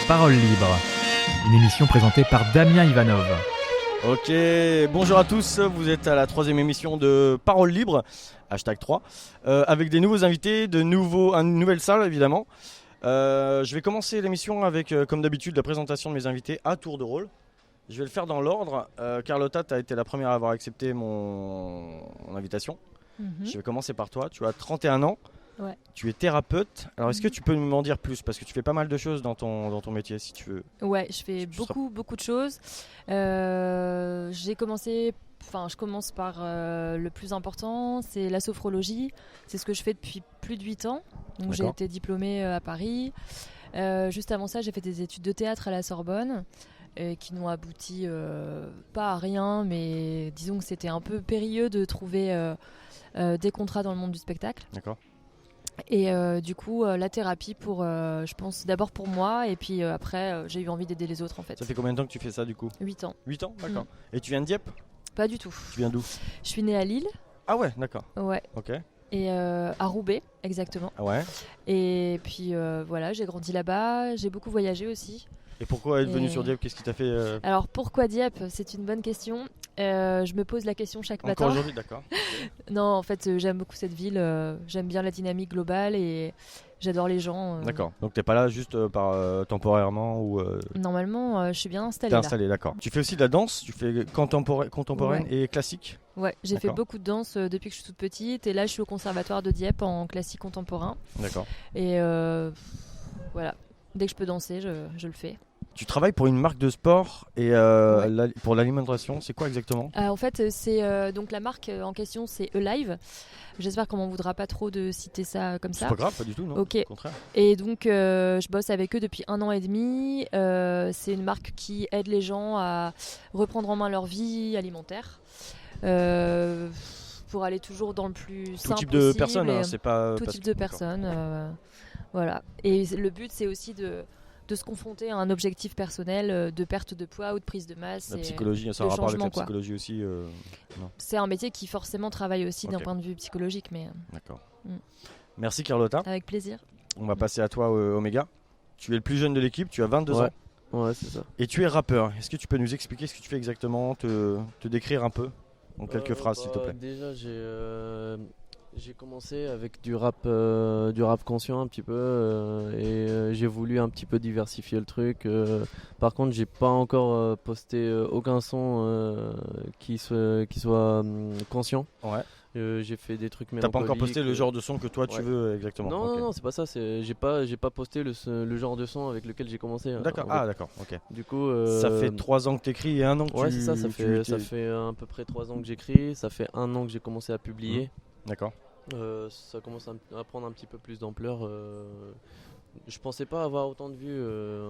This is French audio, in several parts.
Parole Libre, une émission présentée par Damien Ivanov. Ok, bonjour à tous, vous êtes à la 3e émission de Parole Libre, #3, avec des nouveaux invités, une nouvelle salle évidemment. Je vais commencer l'émission avec, comme d'habitude, la présentation de mes invités à tour de rôle. Je vais le faire dans l'ordre. Carlotta, tu as été la première à avoir accepté mon invitation. Je vais commencer par toi, tu as 31 ans. Ouais. Tu es thérapeute. Alors, est-ce que tu peux m'en dire plus? Parce que tu fais pas mal de choses dans ton métier, si tu veux. Ouais, je fais beaucoup de choses. Je commence par le plus important, c'est la sophrologie. C'est ce que je fais depuis plus de 8 ans. Donc, j'ai été diplômée à Paris. Juste avant ça, j'ai fait des études de théâtre à la Sorbonne. Qui n'ont abouti pas à rien, mais disons que c'était un peu périlleux de trouver des contrats dans le monde du spectacle. D'accord. Et du coup, la thérapie je pense d'abord pour moi, et puis après, j'ai eu envie d'aider les autres en fait. Ça fait combien de temps que tu fais ça du coup? 8 ans. 8 ans, d'accord. Et tu viens de Dieppe? Pas du tout. Tu viens d'où? Je suis née à Lille. Ah ouais, d'accord. Ouais. Ok. Et à Roubaix, exactement. Ah ouais. Et puis voilà, j'ai grandi là-bas, j'ai beaucoup voyagé aussi. Et pourquoi être venu sur Dieppe? Qu'est-ce qui t'a fait Alors pourquoi Dieppe? C'est une bonne question. Je me pose la question chaque matin. Encore aujourd'hui, d'accord. Non, en fait, j'aime beaucoup cette ville. J'aime bien la dynamique globale et j'adore les gens. D'accord. Donc t'es pas là juste temporairement ou Normalement, je suis bien installée. T'es installée, d'accord. Tu fais aussi de la danse? Tu fais contemporaine et classique? Ouais, j'ai fait beaucoup de danse depuis que je suis toute petite. Et là, je suis au conservatoire de Dieppe en classique contemporain. D'accord. Et voilà, dès que je peux danser, je le fais. Tu travailles pour une marque de sport et pour l'alimentation, c'est quoi exactement? En fait, c'est donc la marque en question, c'est Alive. J'espère qu'on m'en voudra pas trop de citer ça comme ça. C'est pas grave, pas du tout, non? Ok. Au contraire. Et donc, je bosse avec eux depuis 1 an et demi. C'est une marque qui aide les gens à reprendre en main leur vie alimentaire. Pour aller toujours dans le plus simple Tout type possible. de personnes, hein, c'est pas... Tout type de personnes, voilà. Et le but, c'est aussi de se confronter à un objectif personnel de perte de poids ou de prise de masse. La psychologie, ça a un rapport avec la psychologie aussi non. C'est un métier qui forcément travaille aussi d'un point de vue psychologique. D'accord. Merci Carlotta. Avec plaisir. On va passer à toi Oméga. Tu es le plus jeune de l'équipe, tu as 22 ans. Ouais, c'est ça. Et tu es rappeur. Est-ce que tu peux nous expliquer ce que tu fais exactement, te décrire un peu en quelques phrases s'il te plaît? Déjà, j'ai commencé avec du rap conscient un petit peu et j'ai voulu un petit peu diversifier le truc. Par contre, j'ai pas encore posté aucun son qui soit conscient. Ouais. J'ai fait des trucs T'as mélancoliques. pas encore posté le genre de son que toi tu veux exactement? Non, c'est pas ça. J'ai pas posté le genre de son avec lequel j'ai commencé. D'accord. D'accord. Ok. Du coup, ça fait 3 ans que t'écris et 1 an que ouais, c'est ça. Ça fait à peu près 3 ans que j'écris. Ça fait 1 an que j'ai commencé à publier. D'accord. Ça commence à prendre un petit peu plus d'ampleur. Je pensais pas avoir autant de vues.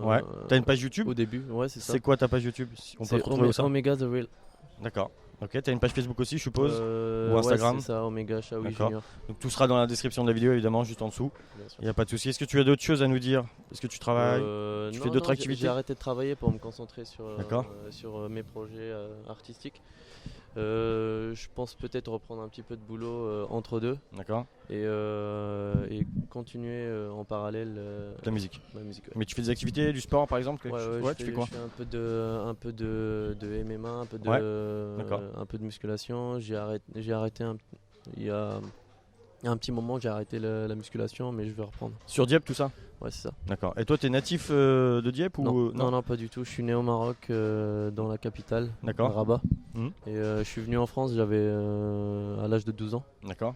Ouais. T'as une page YouTube au début? Ouais, c'est ça. C'est quoi ta page YouTube? On peut retrouver ça. Omega The Real. D'accord. Ok. T'as une page Facebook aussi, je suppose, ou Instagram? Ouais, c'est ça. Omega Shawi Junior. Donc tout sera dans la description de la vidéo évidemment, juste en dessous. Il n'y a pas de souci. Est-ce que tu as d'autres choses à nous dire? Est-ce que tu travailles? Tu fais d'autres activités? J'ai arrêté de travailler pour me concentrer sur mes projets artistiques. Je pense peut-être reprendre un petit peu de boulot entre deux. D'accord. Et continuer en parallèle la musique. Ma musique. Ouais. Mais tu fais des activités, du sport par exemple? Tu fais quoi? Je fais un peu de MMA, un peu de musculation. J'ai arrêté il y a un petit moment, j'ai arrêté la musculation, mais je vais reprendre. Sur Dieppe tout ça? Ouais, c'est ça. D'accord. Et toi, t'es natif de Dieppe ou non, pas du tout. Je suis né au Maroc, dans la capitale, Rabat. Et je suis venu en France, j'avais à l'âge de 12 ans. D'accord.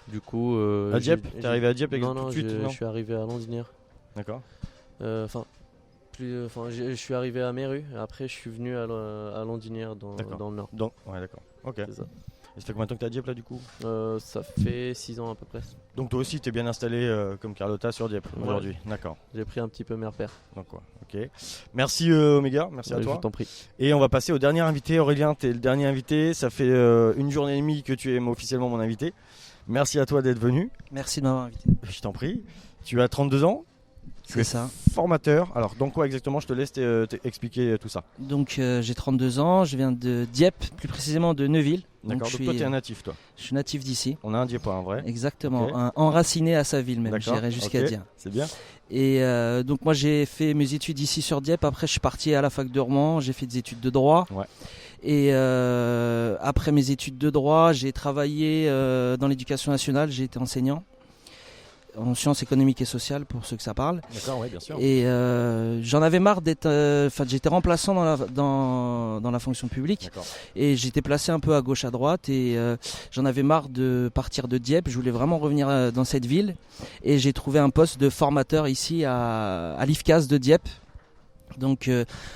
Du coup, à Dieppe? T'es arrivé à Dieppe tout de suite? Je suis arrivé à Landinière. D'accord. Je suis arrivé à Méru. Après, je suis venu à Landinière dans le Nord. Ouais, d'accord. Ok. C'est ça. Et ça fait combien de temps que t'es à Dieppe là du coup? Ça fait 6 ans à peu près. Donc toi aussi t'es bien installé comme Carlotta sur Dieppe aujourd'hui? D'accord. J'ai pris un petit peu mes repères. Donc quoi, ok. Merci Oméga, merci à toi. Je t'en prie. Et on va passer au dernier invité. Aurélien, t'es le dernier invité. Ça fait 1 journée et demie que tu es officiellement mon invité. Merci à toi d'être venu. Merci de m'avoir invité. Je t'en prie. Tu as 32 ans? C'est ça. Formateur. Alors, dans quoi exactement? Je te laisse expliquer tout ça. Donc j'ai 32 ans, je viens de Dieppe, plus précisément de Neuville. D'accord, donc toi tu es un natif, toi. Je suis natif d'ici. On a un Dieppe, un vrai. Exactement, Ok. un enraciné à sa ville même, D'accord, j'irais jusqu'à ok, dire. C'est bien. Et donc moi j'ai fait mes études ici sur Dieppe, après je suis parti à la fac de Rouen, j'ai fait des études de droit. Ouais. Et après mes études de droit, j'ai travaillé dans l'éducation nationale, j'ai été enseignant en sciences économiques et sociales pour ceux que ça parle. D'accord, oui, bien sûr. Et j'en avais marre d'être, j'étais remplaçant dans la fonction publique. D'accord. Et j'étais placé un peu à gauche à droite et j'en avais marre de partir de Dieppe. Je voulais vraiment revenir dans cette ville et j'ai trouvé un poste de formateur ici à l'IFCAS de Dieppe. Donc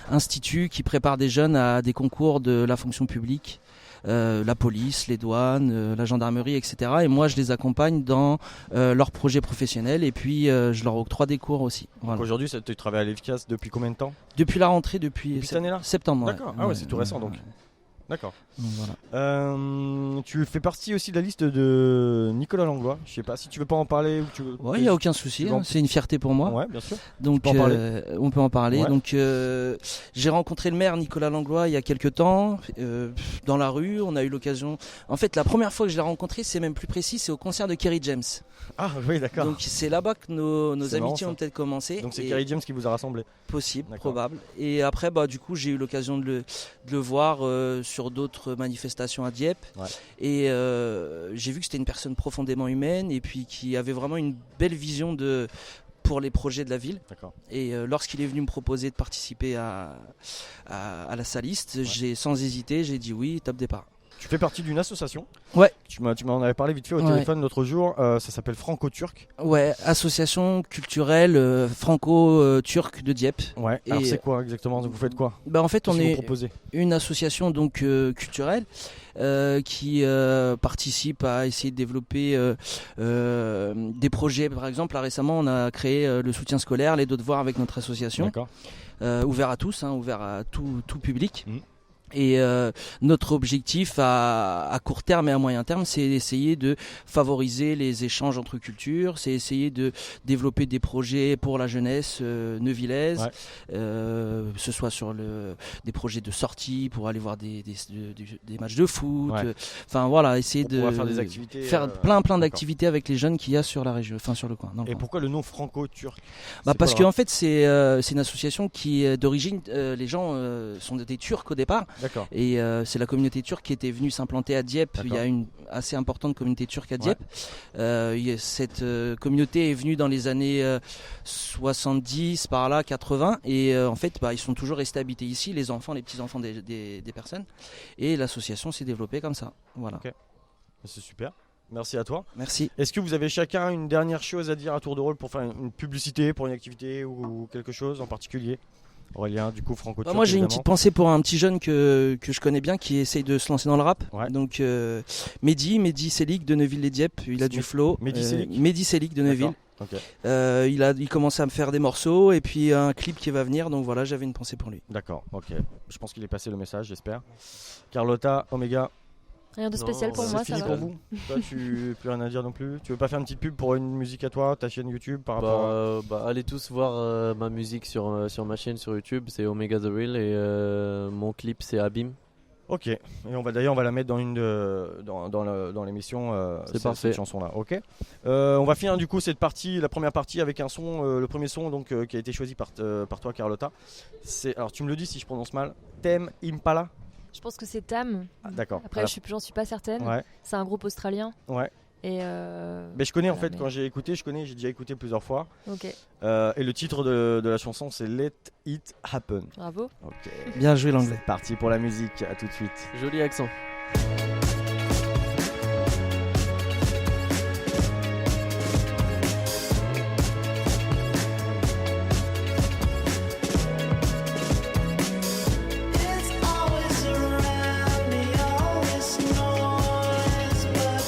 institut qui prépare des jeunes à des concours de la fonction publique. La police, les douanes, la gendarmerie, etc. Et moi, je les accompagne dans leurs projets professionnels et puis je leur octroie des cours aussi. Voilà. Donc aujourd'hui, tu travailles à l'EFCAS depuis combien de temps? Depuis la rentrée, depuis cette année-là? septembre. Ouais. D'accord, ah ouais, c'est tout récent donc. D'accord. Donc, voilà. Tu fais partie aussi de la liste de Nicolas Langlois. Je sais pas si tu veux pas en parler ou tu veux. Ouais, il n'y a aucun souci, hein, c'est une fierté pour moi. Ouais, bien sûr. Donc, on peut en parler. Ouais. Donc, j'ai rencontré le maire Nicolas Langlois il y a quelques temps dans la rue. On a eu l'occasion. En fait, la première fois que je l'ai rencontré, c'est même plus précis, c'est au concert de Kerry James. Ah oui, d'accord. Donc, c'est là-bas que nos C'est marrant, amitiés ça. ont peut-être commencé. Donc c'est Et- Kerry James qui vous a rassemblé. Possible, D'accord. probable. Et après, du coup, j'ai eu l'occasion de le voir sur d'autres manifestations à Dieppe. Ouais. Et j'ai vu que c'était une personne profondément humaine et puis qui avait vraiment une belle vision pour les projets de la ville. D'accord. Et lorsqu'il est venu me proposer de participer à la Saliste, sans hésiter, j'ai dit oui, top départ. Tu fais partie d'une association. Ouais. Tu m'en avais parlé vite fait au Ouais. téléphone l'autre jour. Ça s'appelle Franco-Turc. Ouais, association culturelle franco-turque de Dieppe. Ouais. Et Alors c'est quoi exactement? Vous faites quoi? En fait, on Qu'est-ce que vous est proposez? une association donc culturelle qui participe à essayer de développer des projets. Par exemple, là récemment, on a créé le soutien scolaire, les devoirs avec notre association, D'accord. ouvert à tous, ouvert à tout public. Mhm. Et notre objectif à court terme et à moyen terme, c'est d'essayer de favoriser les échanges entre cultures, c'est essayer de développer des projets pour la jeunesse neuvillaise, ce soit sur des projets de sortie pour aller voir des matchs de foot, Ouais. enfin voilà, essayer On de pourra faire des activités. plein d'accord. d'activités avec les jeunes qu'il y a sur la région, enfin sur le coin. dans le Et coin. pourquoi le nom Franco-Turc? Parce qu'en fait c'est une association qui est d'origine, les gens sont des Turcs au départ. D'accord. Et c'est la communauté turque qui était venue s'implanter à Dieppe. D'accord. Il y a une assez importante communauté turque à Dieppe. Cette communauté est venue dans les années 70, par là, 80. Et en fait, ils sont toujours restés habités ici, les enfants, les petits-enfants des personnes. Et l'association s'est développée comme ça. Voilà. Ok. C'est super. Merci à toi. Merci. Est-ce que vous avez chacun une dernière chose à dire à tour de rôle pour faire une publicité, pour une activité ou quelque chose en particulier? Aurélien, du coup, Franco-Turc. Moi j'ai une évidemment. petite pensée pour un petit jeune que je connais bien qui essaye de se lancer dans le rap. Ouais. Donc Mehdi Selig de Neuville-les-Dieppe, il a du flow. Mehdi Selig Mehdi Selig de Neuville. D'accord. Ok. Il commence à me faire des morceaux et puis un clip qui va venir, donc voilà, j'avais une pensée pour lui. D'accord, ok. Je pense qu'il est passé le message, j'espère. Carlotta, Omega, Rien de spécial Non, pour c'est moi, c'est ça fini va. pour vous? Toi, tu plus rien à dire non plus? Tu veux pas faire une petite pub pour une musique à toi, ta chaîne YouTube par rapport à... Allez tous voir ma musique sur ma chaîne sur YouTube, c'est Omega The Real et mon clip c'est Abim. Ok, et on va la mettre dans l'émission, C'est parfait. cette chanson-là. Ok. On va finir du coup cette partie, la première partie avec un son, le premier son donc qui a été choisi par toi, Carlotta. Alors tu me le dis si je prononce mal. Thème Impala. Je pense que c'est Tam. Ah, d'accord. Après, j'en suis pas certaine. Ouais, C'est un groupe australien. ouais. Et Mais je connais en voilà, fait quand j'ai écouté, j'ai déjà écouté plusieurs fois. ok, Et le titre de la chanson c'est Let It Happen. bravo. Ok. Bien joué l'anglais. C'est parti pour la musique. À tout de suite. Joli accent. It's always around me, always noise, but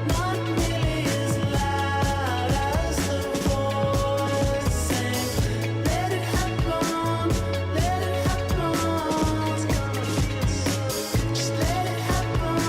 not nearly as loud as the voice saying, "Let it happen, let it happen." It's gonna feel so good. Just let it happen.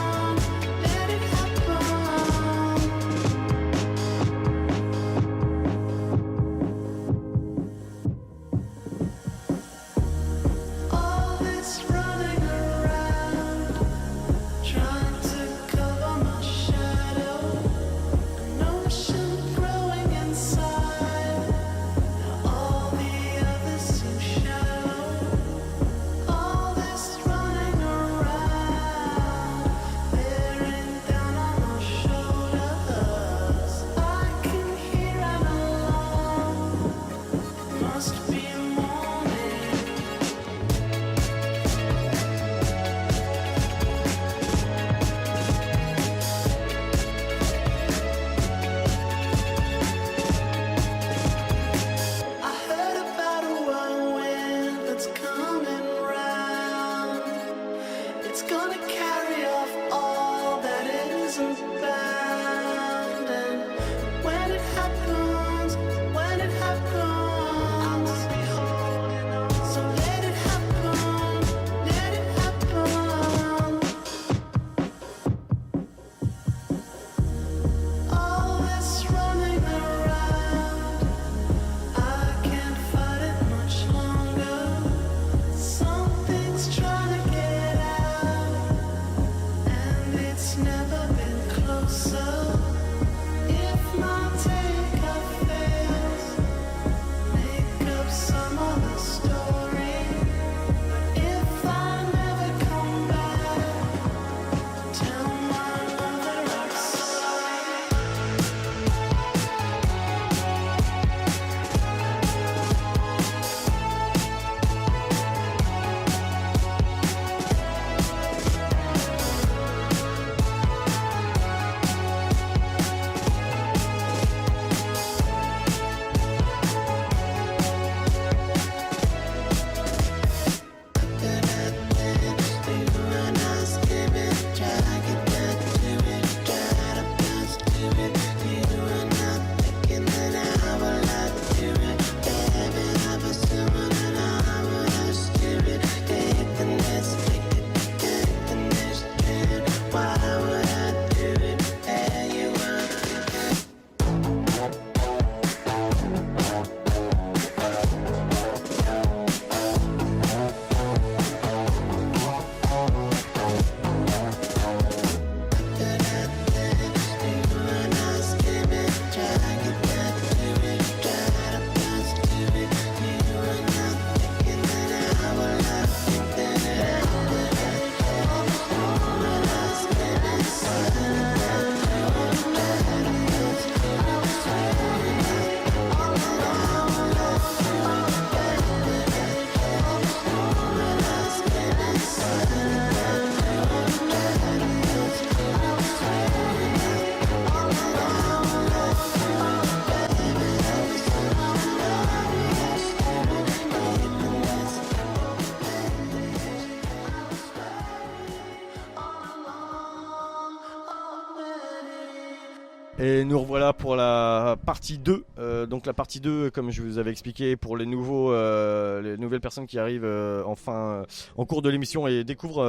Et nous revoilà pour la partie 2. Donc la partie 2, comme je vous avais expliqué, pour les nouvelles personnes qui arrivent en cours de l'émission et découvrent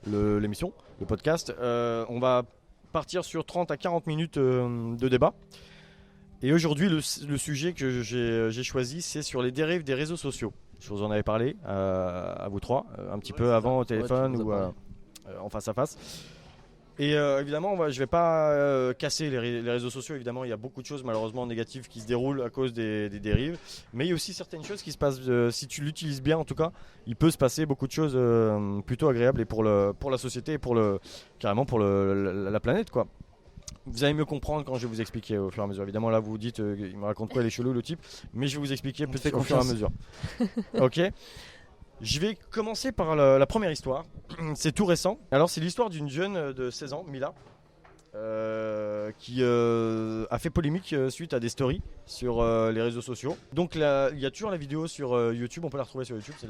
l'émission, le podcast. On va partir sur 30 à 40 minutes de débat. Et aujourd'hui, le sujet que j'ai choisi, c'est sur les dérives des réseaux sociaux. Je vous en avais parlé à vous trois, un petit peu avant au téléphone ou en face à face. Et évidemment, je ne vais pas casser les réseaux sociaux. Évidemment, il y a beaucoup de choses malheureusement négatives qui se déroulent à cause des dérives. Mais il y a aussi certaines choses qui se passent, si tu l'utilises bien en tout cas, il peut se passer beaucoup de choses plutôt agréables et pour la société et carrément pour la planète, quoi. Vous allez mieux comprendre quand je vais vous expliquer au fur et à mesure. Évidemment, là, vous vous dites, il me raconte quoi, il est chelou le type. Mais je vais vous expliquer peut-être au fur et à mesure. Ok. Je vais commencer par la première histoire. C'est tout récent. Alors, c'est l'histoire d'une jeune de 16 ans, Mila, qui a fait polémique suite à des stories sur les réseaux sociaux. Donc, il y a toujours la vidéo sur YouTube. On peut la retrouver sur YouTube. C'est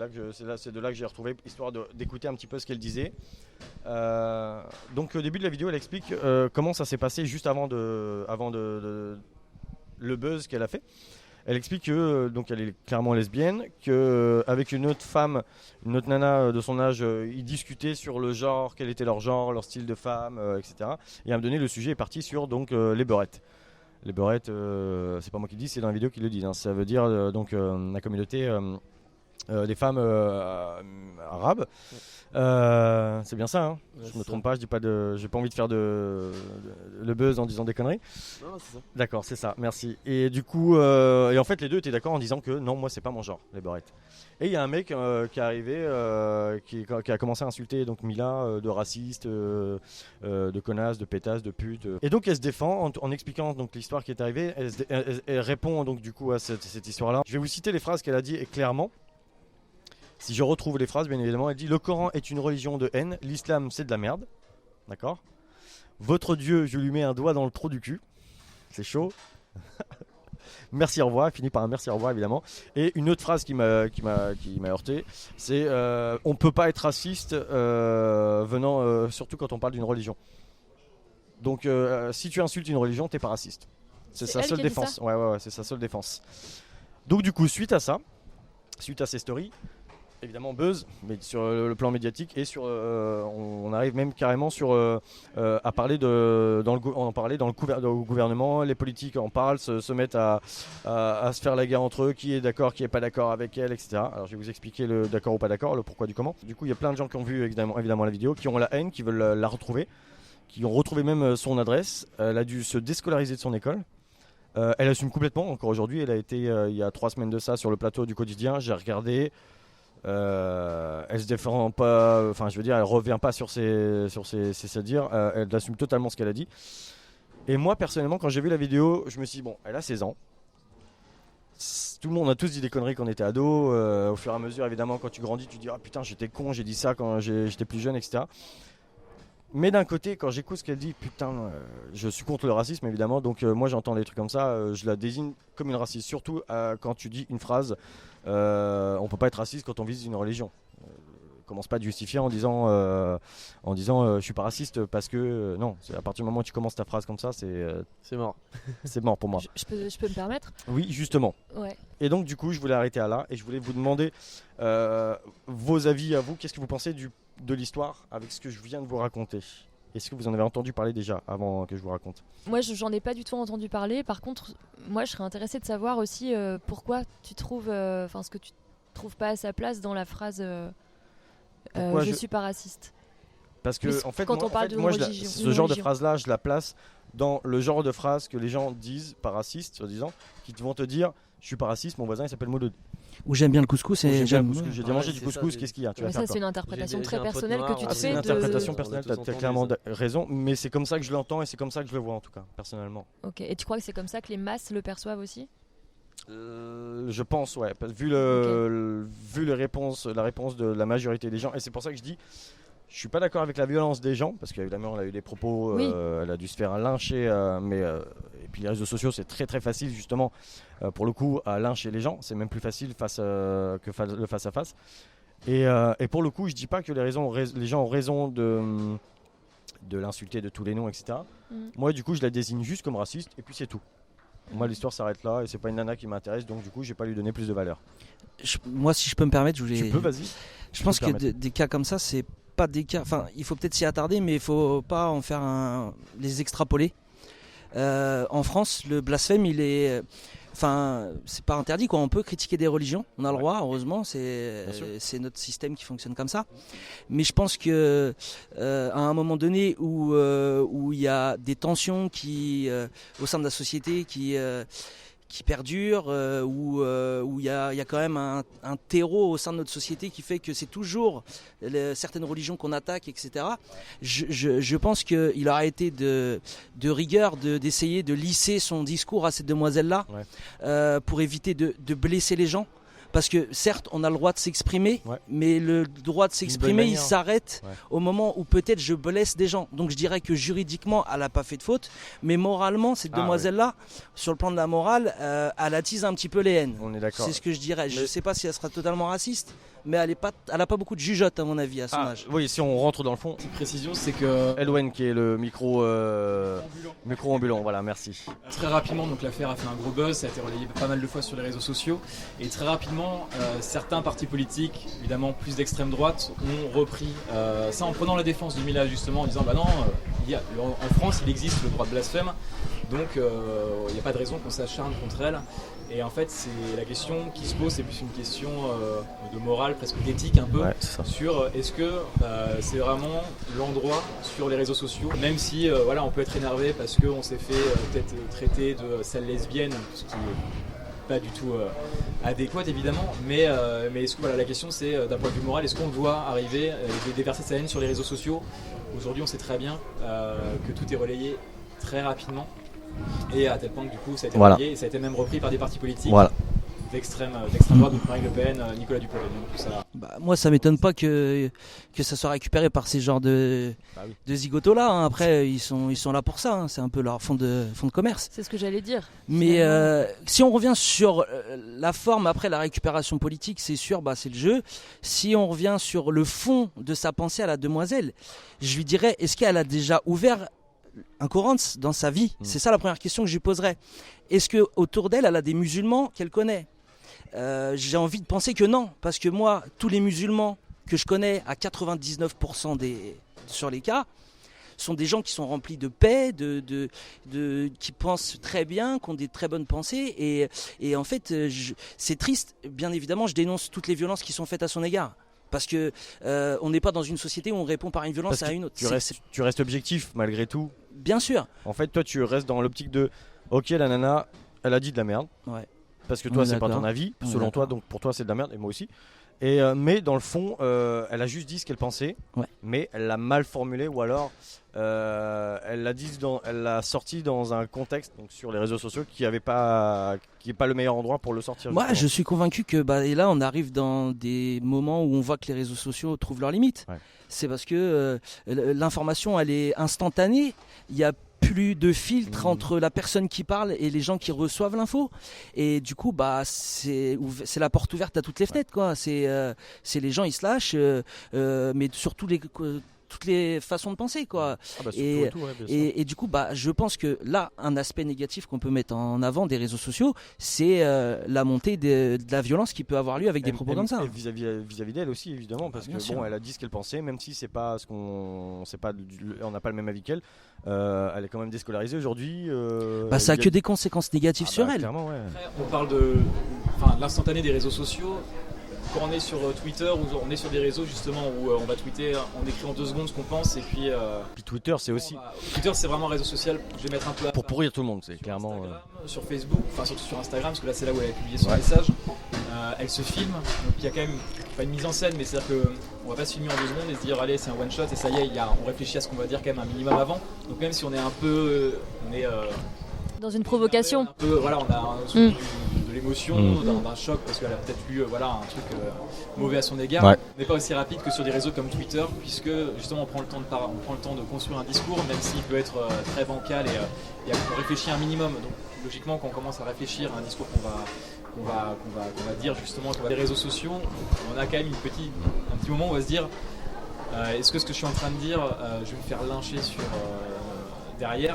de là que j'ai retrouvé, histoire d'écouter un petit peu ce qu'elle disait. Donc, au début de la vidéo, elle explique comment ça s'est passé juste avant le buzz qu'elle a fait. Elle explique que donc elle est clairement lesbienne, qu'avec une autre femme, une autre nana de son âge, ils discutaient sur le genre, quel était leur genre, leur style de femme, etc. Et à un moment donné, le sujet est parti sur donc les beurettes. Les beurettes, c'est pas moi qui le dis, c'est dans la vidéo qu'ils le disent. Hein. Ça veut dire la communauté des femmes arabes. C'est bien ça, hein. Ouais, Je me trompe pas, j'ai pas envie de faire le buzz en disant des conneries. Non, c'est ça. D'accord, c'est ça, merci. Et du coup, et en fait, les deux étaient d'accord en disant que non, moi, c'est pas mon genre, les beurettes. Et il y a un mec qui est arrivé, qui a commencé à insulter donc Mila de raciste, de connasse, de pétasse, de pute. Et donc, elle se défend en expliquant donc l'histoire qui est arrivée. Elle répond donc du coup à cette histoire-là. Je vais vous citer les phrases qu'elle a dit et clairement. Si je retrouve les phrases, bien évidemment, elle dit: le Coran est une religion de haine, l'islam c'est de la merde. D'accord. Votre Dieu, je lui mets un doigt dans le trou du cul. C'est chaud. Merci, au revoir. Elle finit par un merci, au revoir, évidemment. Et une autre phrase qui m'a heurté, c'est on peut pas être raciste surtout quand on parle d'une religion. Donc si tu insultes une religion, t'es pas raciste. C'est sa seule défense. Ouais, c'est sa seule défense. Donc du coup, suite à ces stories, évidemment buzz, mais sur le plan médiatique et on arrive même carrément à parler dans le gouvernement, les politiques en parlent, se mettent à se faire la guerre entre eux, qui est d'accord, qui est pas d'accord avec elle, etc. Alors je vais vous expliquer le d'accord ou pas d'accord, le pourquoi du comment. Du coup, il y a plein de gens qui ont vu évidemment la vidéo, qui ont la haine, qui veulent la retrouver, qui ont retrouvé même son adresse. Elle a dû se déscolariser de son école. Elle assume complètement, encore aujourd'hui. Elle a été il y a 3 semaines de ça sur le plateau du quotidien. J'ai regardé. Elle se défend pas, enfin je veux dire, elle revient pas sur ses dires. Elle assume totalement ce qu'elle a dit. Et moi personnellement, quand j'ai vu la vidéo, je me suis dit bon, elle a 16 ans. Tout le monde a tous dit des conneries quand on était ado. Au fur et à mesure, évidemment, quand tu grandis, tu te dis ah putain, j'étais con, j'ai dit ça quand j'étais plus jeune, etc. Mais d'un côté, quand j'écoute ce qu'elle dit, putain, je suis contre le racisme évidemment, donc moi j'entends des trucs comme ça, je la désigne comme une raciste. Surtout quand tu dis une phrase, on peut pas être raciste quand on vise une religion. Commence pas à te justifier en disant je suis pas raciste parce que non, c'est à partir du moment où tu commences ta phrase comme ça, C'est mort. c'est mort pour moi. Je peux me permettre? Oui, justement. Ouais. Et donc du coup, je voulais arrêter à là et je voulais vous demander vos avis à vous. Qu'est-ce que vous pensez de l'histoire avec ce que je viens de vous raconter? Est-ce que vous en avez entendu parler déjà avant que je vous raconte? Moi, j'en ai pas du tout entendu parler. Par contre, moi, je serais intéressée de savoir aussi pourquoi tu trouves, ce que tu trouves pas à sa place dans la phrase je suis pas raciste. Parce que en fait, quand on parle de religion, ce genre de phrase-là, je la place dans le genre de phrase que les gens disent pas raciste, soi-disant, qui vont te dire je suis pas raciste, mon voisin il s'appelle Mouloud. Ou j'aime bien le couscous Ou et j'aime bien le couscous, j'ai déjà mangé du c'est couscous, ça, qu'est-ce qu'il y a? Tu vas Mais faire ça, quoi? c'est une interprétation J'ai très un pote personnelle noir, que tu te Ah, ouais. c'est fais une interprétation de. personnelle, On a tous t'as entendu clairement ça. raison, mais c'est comme ça que je l'entends et c'est comme ça que je le vois en tout cas, personnellement. Ok. Et tu crois que c'est comme ça que les masses le perçoivent aussi? Je pense, ouais, vu la réponse de la majorité des gens, et c'est pour ça que je dis, je suis pas d'accord avec la violence des gens, parce qu'évidemment elle a eu des propos, Oui. elle a dû se faire lyncher, et puis les réseaux sociaux c'est très très facile justement, pour le coup, à lyncher les gens, c'est même plus facile le face à face. Et pour le coup, je dis pas que les gens ont raison de l'insulter de tous les noms, etc. Mm. Moi, du coup, je la désigne juste comme raciste et puis c'est tout. Moi, l'histoire s'arrête là et c'est pas une nana qui m'intéresse, donc du coup, j'ai pas lui donné plus de valeur. Moi, si je peux me permettre, Tu peux, vas-y. je pense peux que permettre. des cas comme ça, c'est pas des cas. Enfin, il faut peut-être s'y attarder, mais il faut pas en faire les extrapoler. En France, le blasphème, il est. Enfin, c'est pas interdit quoi. On peut critiquer des religions, on a le droit. Heureusement, Bien sûr. c'est notre système qui fonctionne comme ça. Mais je pense que à un moment donné où il y a des tensions qui au sein de la société qui perdure, où il y a quand même un terreau au sein de notre société qui fait que c'est toujours certaines religions qu'on attaque, etc. Je pense qu'il aurait été de rigueur d'essayer de lisser son discours à cette demoiselle-là pour éviter de blesser les gens. Parce que certes, on a le droit de s'exprimer, mais le droit de s'exprimer, il s'arrête au moment où peut-être je blesse des gens. Donc je dirais que juridiquement, elle n'a pas fait de faute, mais moralement, cette demoiselle-là, sur le plan de la morale, elle attise un petit peu les haines. On est d'accord. C'est ce que je dirais. Je ne sais pas si elle sera totalement raciste, mais elle n'a pas beaucoup de jugeote à mon avis à son âge. Oui, si on rentre dans le fond. Petite précision, c'est que Elwen qui est le micro ambulant, voilà, merci. très rapidement, donc l'affaire a fait un gros buzz, ça a été relayé pas mal de fois sur les réseaux sociaux, et très rapidement, certains partis politiques, évidemment plus d'extrême droite, ont repris ça en prenant la défense du Mila justement, en disant bah non, en France il existe le droit de blasphème, donc il n'y a pas de raison qu'on s'acharne contre elle. Et en fait, c'est la question qui se pose, c'est plus une question de morale, presque d'éthique un peu, sur est-ce que c'est vraiment l'endroit sur les réseaux sociaux, même si voilà, on peut être énervé parce qu'on s'est fait peut-être traiter de sale lesbienne, ce qui est pas du tout adéquat évidemment, mais est-ce que voilà, la question c'est d'un point de vue moral, est-ce qu'on doit arriver et déverser sa haine sur les réseaux sociaux? Aujourd'hui, on sait très bien que tout est relayé très rapidement. Et à tel point que du coup ça a été relayé et ça a été même repris par des partis politiques d'extrême droite, donc Marine Le Pen, Nicolas Dupont-Aignan, tout ça. Moi ça m'étonne pas que ça soit récupéré par ces genres de zigotos là, hein. Après ils sont là pour ça, hein. C'est un peu leur fond de commerce. C'est ce que j'allais dire. Mais si on revient sur la forme après la récupération politique, c'est sûr, c'est le jeu. Si on revient sur le fond de sa pensée à la demoiselle, je lui dirais, est-ce qu'elle a déjà ouvert un Coran dans sa vie? C'est ça la première question que je lui poserais. Est-ce que autour d'elle, elle a des musulmans qu'elle connaît? J'ai envie de penser que non, parce que moi, tous les musulmans que je connais à 99% sur les cas, sont des gens qui sont remplis de paix, qui pensent très bien, qui ont des très bonnes pensées. Et en fait, c'est triste. Bien évidemment, je dénonce toutes les violences qui sont faites à son égard. Parce que on n'est pas dans une société où on répond par une violence à une autre. Tu restes objectif malgré tout. Bien sûr. En fait, toi, tu restes dans l'optique de ok, la nana, elle a dit de la merde. Parce que toi, c'est pas ton avis. Selon toi, donc pour toi, c'est de la merde, et moi aussi. Mais dans le fond, elle a juste dit ce qu'elle pensait, mais elle l'a mal formulé, ou alors elle l'a sorti dans un contexte, donc sur les réseaux sociaux, qui est pas le meilleur endroit pour le sortir. Moi, je suis convaincu que et là, on arrive dans des moments où on voit que les réseaux sociaux trouvent leurs limites. C'est parce que l'information, elle est instantanée. Il y a plus de filtre entre la personne qui parle et les gens qui reçoivent l'info, et du coup c'est la porte ouverte à toutes les fenêtres quoi. C'est les gens ils se lâchent, mais sur toutes les façons de penser quoi. Et du coup je pense que là un aspect négatif qu'on peut mettre en avant des réseaux sociaux, c'est la montée de la violence qui peut avoir lieu avec des propos comme ça. Et vis-à-vis d'elle aussi évidemment, parce que bon, elle a dit ce qu'elle pensait, même si c'est pas on n'a pas le même avis qu'elle. Elle est quand même déscolarisée aujourd'hui. Ça a que des conséquences négatives sur elle. Clairement, Après, on parle de l'instantané des réseaux sociaux. Quand on est sur Twitter ou on est sur des réseaux justement où on va tweeter, on écrit en 2 secondes ce qu'on pense, et puis Twitter c'est aussi. Twitter c'est vraiment un réseau social, je vais mettre un peu pour pourrir tout le monde, c'est clairement. Sur Facebook, enfin surtout sur Instagram, parce que là c'est là où elle a publié son message. Elle se filme, donc il y a quand même pas une mise en scène, mais c'est-à-dire qu'on va pas se filmer en 2 secondes et se dire allez c'est un one shot et ça y est, on réfléchit à ce qu'on va dire quand même un minimum avant. Donc même si on est un peu, dans une provocation. Un peu, voilà, on a de l'émotion, d'un choc, parce qu'elle a peut-être eu un truc mauvais à son égard. On n'est pas aussi rapide que sur des réseaux comme Twitter, puisque justement on prend le temps de construire un discours, même s'il peut être très bancal, et on réfléchit un minimum. Donc logiquement, quand on commence à réfléchir à un discours qu'on va dire justement sur les réseaux sociaux, on a quand même un petit moment où on va se dire Est-ce que ce que je suis en train de dire, je vais me faire lyncher sur derrière,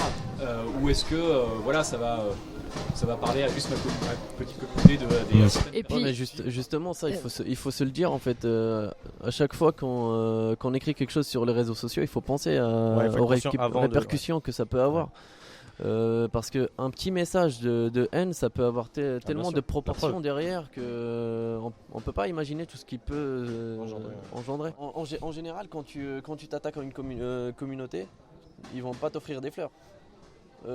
ou est-ce que voilà, ça va parler à juste ma petite communauté des. Et puis, Ouais, mais justement, ça, il faut se le dire en fait. À chaque fois qu'on écrit quelque chose sur les réseaux sociaux, il faut penser Ouais, faut aux être conscient avant de- répercussions que ça peut avoir. Parce qu'un petit message de haine, ça peut avoir tellement sûr, de la proportions preuve. derrière que on peut pas imaginer tout ce qu'il peut Engendrer. engendrer. En général, quand tu t'attaques à une communauté, ils vont pas t'offrir des fleurs. Toi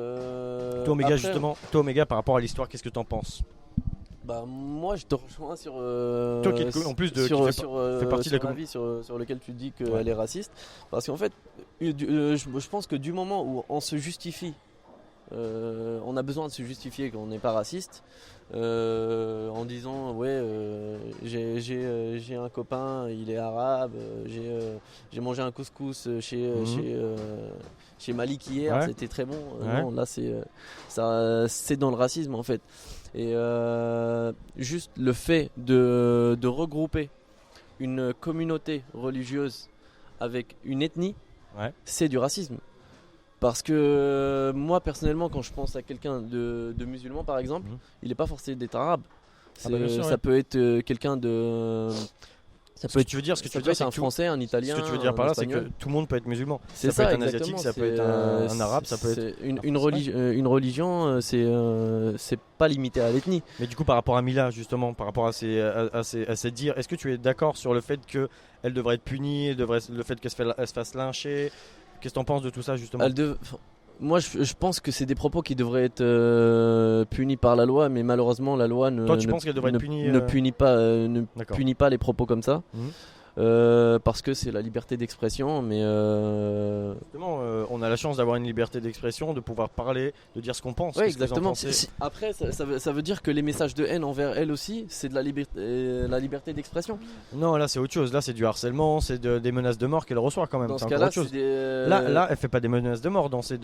Omega, Après, justement, toi Omega, par rapport à l'histoire, qu'est-ce que t'en penses? bah, moi je te rejoins sur Toi qui en plus de sur, qui sur, fait partie de la sur l'avis sur lequel tu dis qu'elle Ouais. est raciste, parce qu'en fait je pense que du moment où on se justifie, on a besoin de se justifier qu'on n'est pas raciste, en disant ouais, j'ai un copain, il est arabe, j'ai mangé un couscous chez Malik hier, Ouais. c'était très bon. Ouais. Non, là c'est dans le racisme en fait. Et juste le fait de regrouper une communauté religieuse avec une ethnie, Ouais. c'est du racisme. Parce que moi personnellement, quand je pense à quelqu'un de musulman par exemple, Mhm. il n'est pas forcé d'être arabe. Ah bah bien sûr, Ça ouais. peut être quelqu'un de. Ça Ce que tu veux dire, ça peut être un français, un italien. ce que tu veux dire par là, c'est que espagnol. tout le monde peut être musulman. C'est ça peut ça, être un asiatique, exactement, ça peut c'est, être un arabe, ça peut être. c'est une Français. une religion, c'est pas limité à l'ethnie. Mais du coup, par rapport à Mila, justement, par rapport à ces dires, est-ce que tu es d'accord sur le fait qu'elle devrait être punie, le fait qu'elle se fasse lyncher? Qu'est-ce que t'en penses de tout ça, justement? Moi, je pense que c'est des propos qui devraient être punis par la loi, mais malheureusement, la loi Toi, tu penses qu'elle devrait être punie, ne punit D'accord. pas les propos comme ça. Mhm. Parce que c'est la liberté d'expression, mais Justement, on a la chance d'avoir une liberté d'expression, de pouvoir parler, de dire ce qu'on pense. ouais, Qu'est-ce que vous en exactement. pensez Après, ça veut dire que les messages de haine envers elle aussi, c'est de la liberté d'expression. Non, là, c'est autre chose. Là, c'est du harcèlement, c'est des menaces de mort qu'elle reçoit quand même. Dans C'est ce encore cas-là, autre chose. c'est des... Là, elle fait pas des menaces de mort dans ses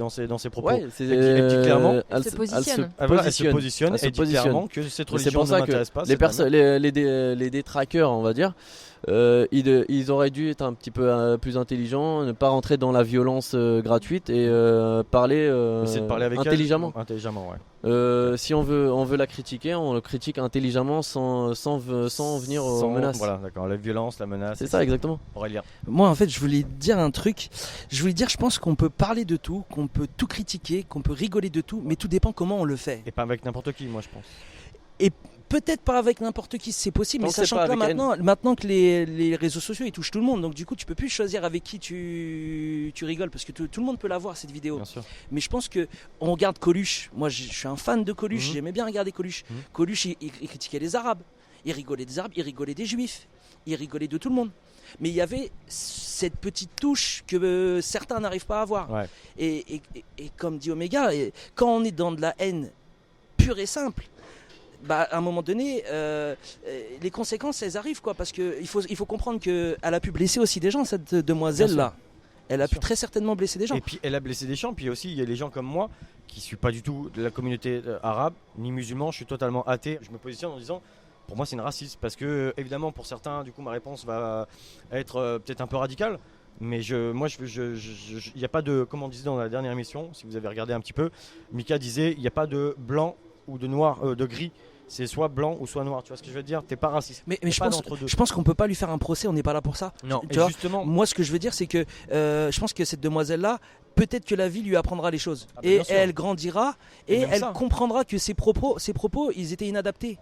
propos. ouais, c'est elle dit clairement- Elle se positionne. Ah, voilà, elle se positionne Elle se et dit positionne. clairement que cette Mais c'est religion pour ne ça que m'intéresse pas. les c'est personnes, les détraqueurs, on va dire, ils auraient dû être un petit peu plus intelligents, ne pas rentrer dans la violence gratuite et parler, Essayer de parler avec elle. intelligemment. Intelligemment, ouais. Si on veut la critiquer, on le critique intelligemment sans venir aux Sans- menaces. Voilà, d'accord. La violence, la menace. C'est ça, exactement. Aurélien. Moi, en fait, je voulais dire un truc. Je pense qu'on peut parler de tout, qu'on peut tout critiquer, qu'on peut rigoler de tout, mais tout dépend comment on le fait. Et pas avec n'importe qui, moi, je pense. Peut-être pas avec n'importe qui, c'est possible, Tant mais que c'est sachant pas que là, avec maintenant que les réseaux sociaux ils touchent tout le monde, donc du coup tu peux plus choisir avec qui tu rigoles parce que tout le monde peut la voir cette vidéo. Bien sûr. Mais je pense que on regarde Coluche. Moi, je suis un fan de Coluche. Mhm. J'aimais bien regarder Coluche. Mhm. Coluche, il critiquait les Arabes. Il rigolait des Arabes. Il rigolait des Juifs. Il rigolait de tout le monde. Mais il y avait cette petite touche que certains n'arrivent pas à avoir. Ouais. Et comme dit Omega, quand on est dans de la haine pure et simple, bah, à un moment donné, les conséquences, elles arrivent, quoi. Parce qu'il faut comprendre qu'elle a pu blesser aussi des gens, cette demoiselle-là. Elle a Bien pu sûr. très certainement blesser des gens. Et puis elle a blessé des gens. Puis aussi, il y a les gens comme moi qui suis pas du tout de la communauté arabe ni musulman. Je suis totalement athée. Je me positionne en disant, pour moi, c'est une raciste parce que évidemment, pour certains, du coup, ma réponse va être peut-être un peu radicale. Mais il n'y a pas de, comme on disait dans la dernière émission, si vous avez regardé un petit peu, Mika disait, il n'y a pas de blanc ou de noir, de gris. C'est soit blanc ou soit noir. Tu vois ce que je veux dire? T'es pas raciste. Mais Y a je pas pense, d'entre-deux. je pense qu'on peut pas lui faire un procès, on n'est pas là pour ça. Non. Tu Et vois, justement, moi ce que je veux dire c'est que je pense que cette demoiselle-là, peut-être que la vie lui apprendra les choses. Ah bah, Et bien sûr. elle grandira et même elle ça. comprendra que ses propos, ils étaient inadaptés.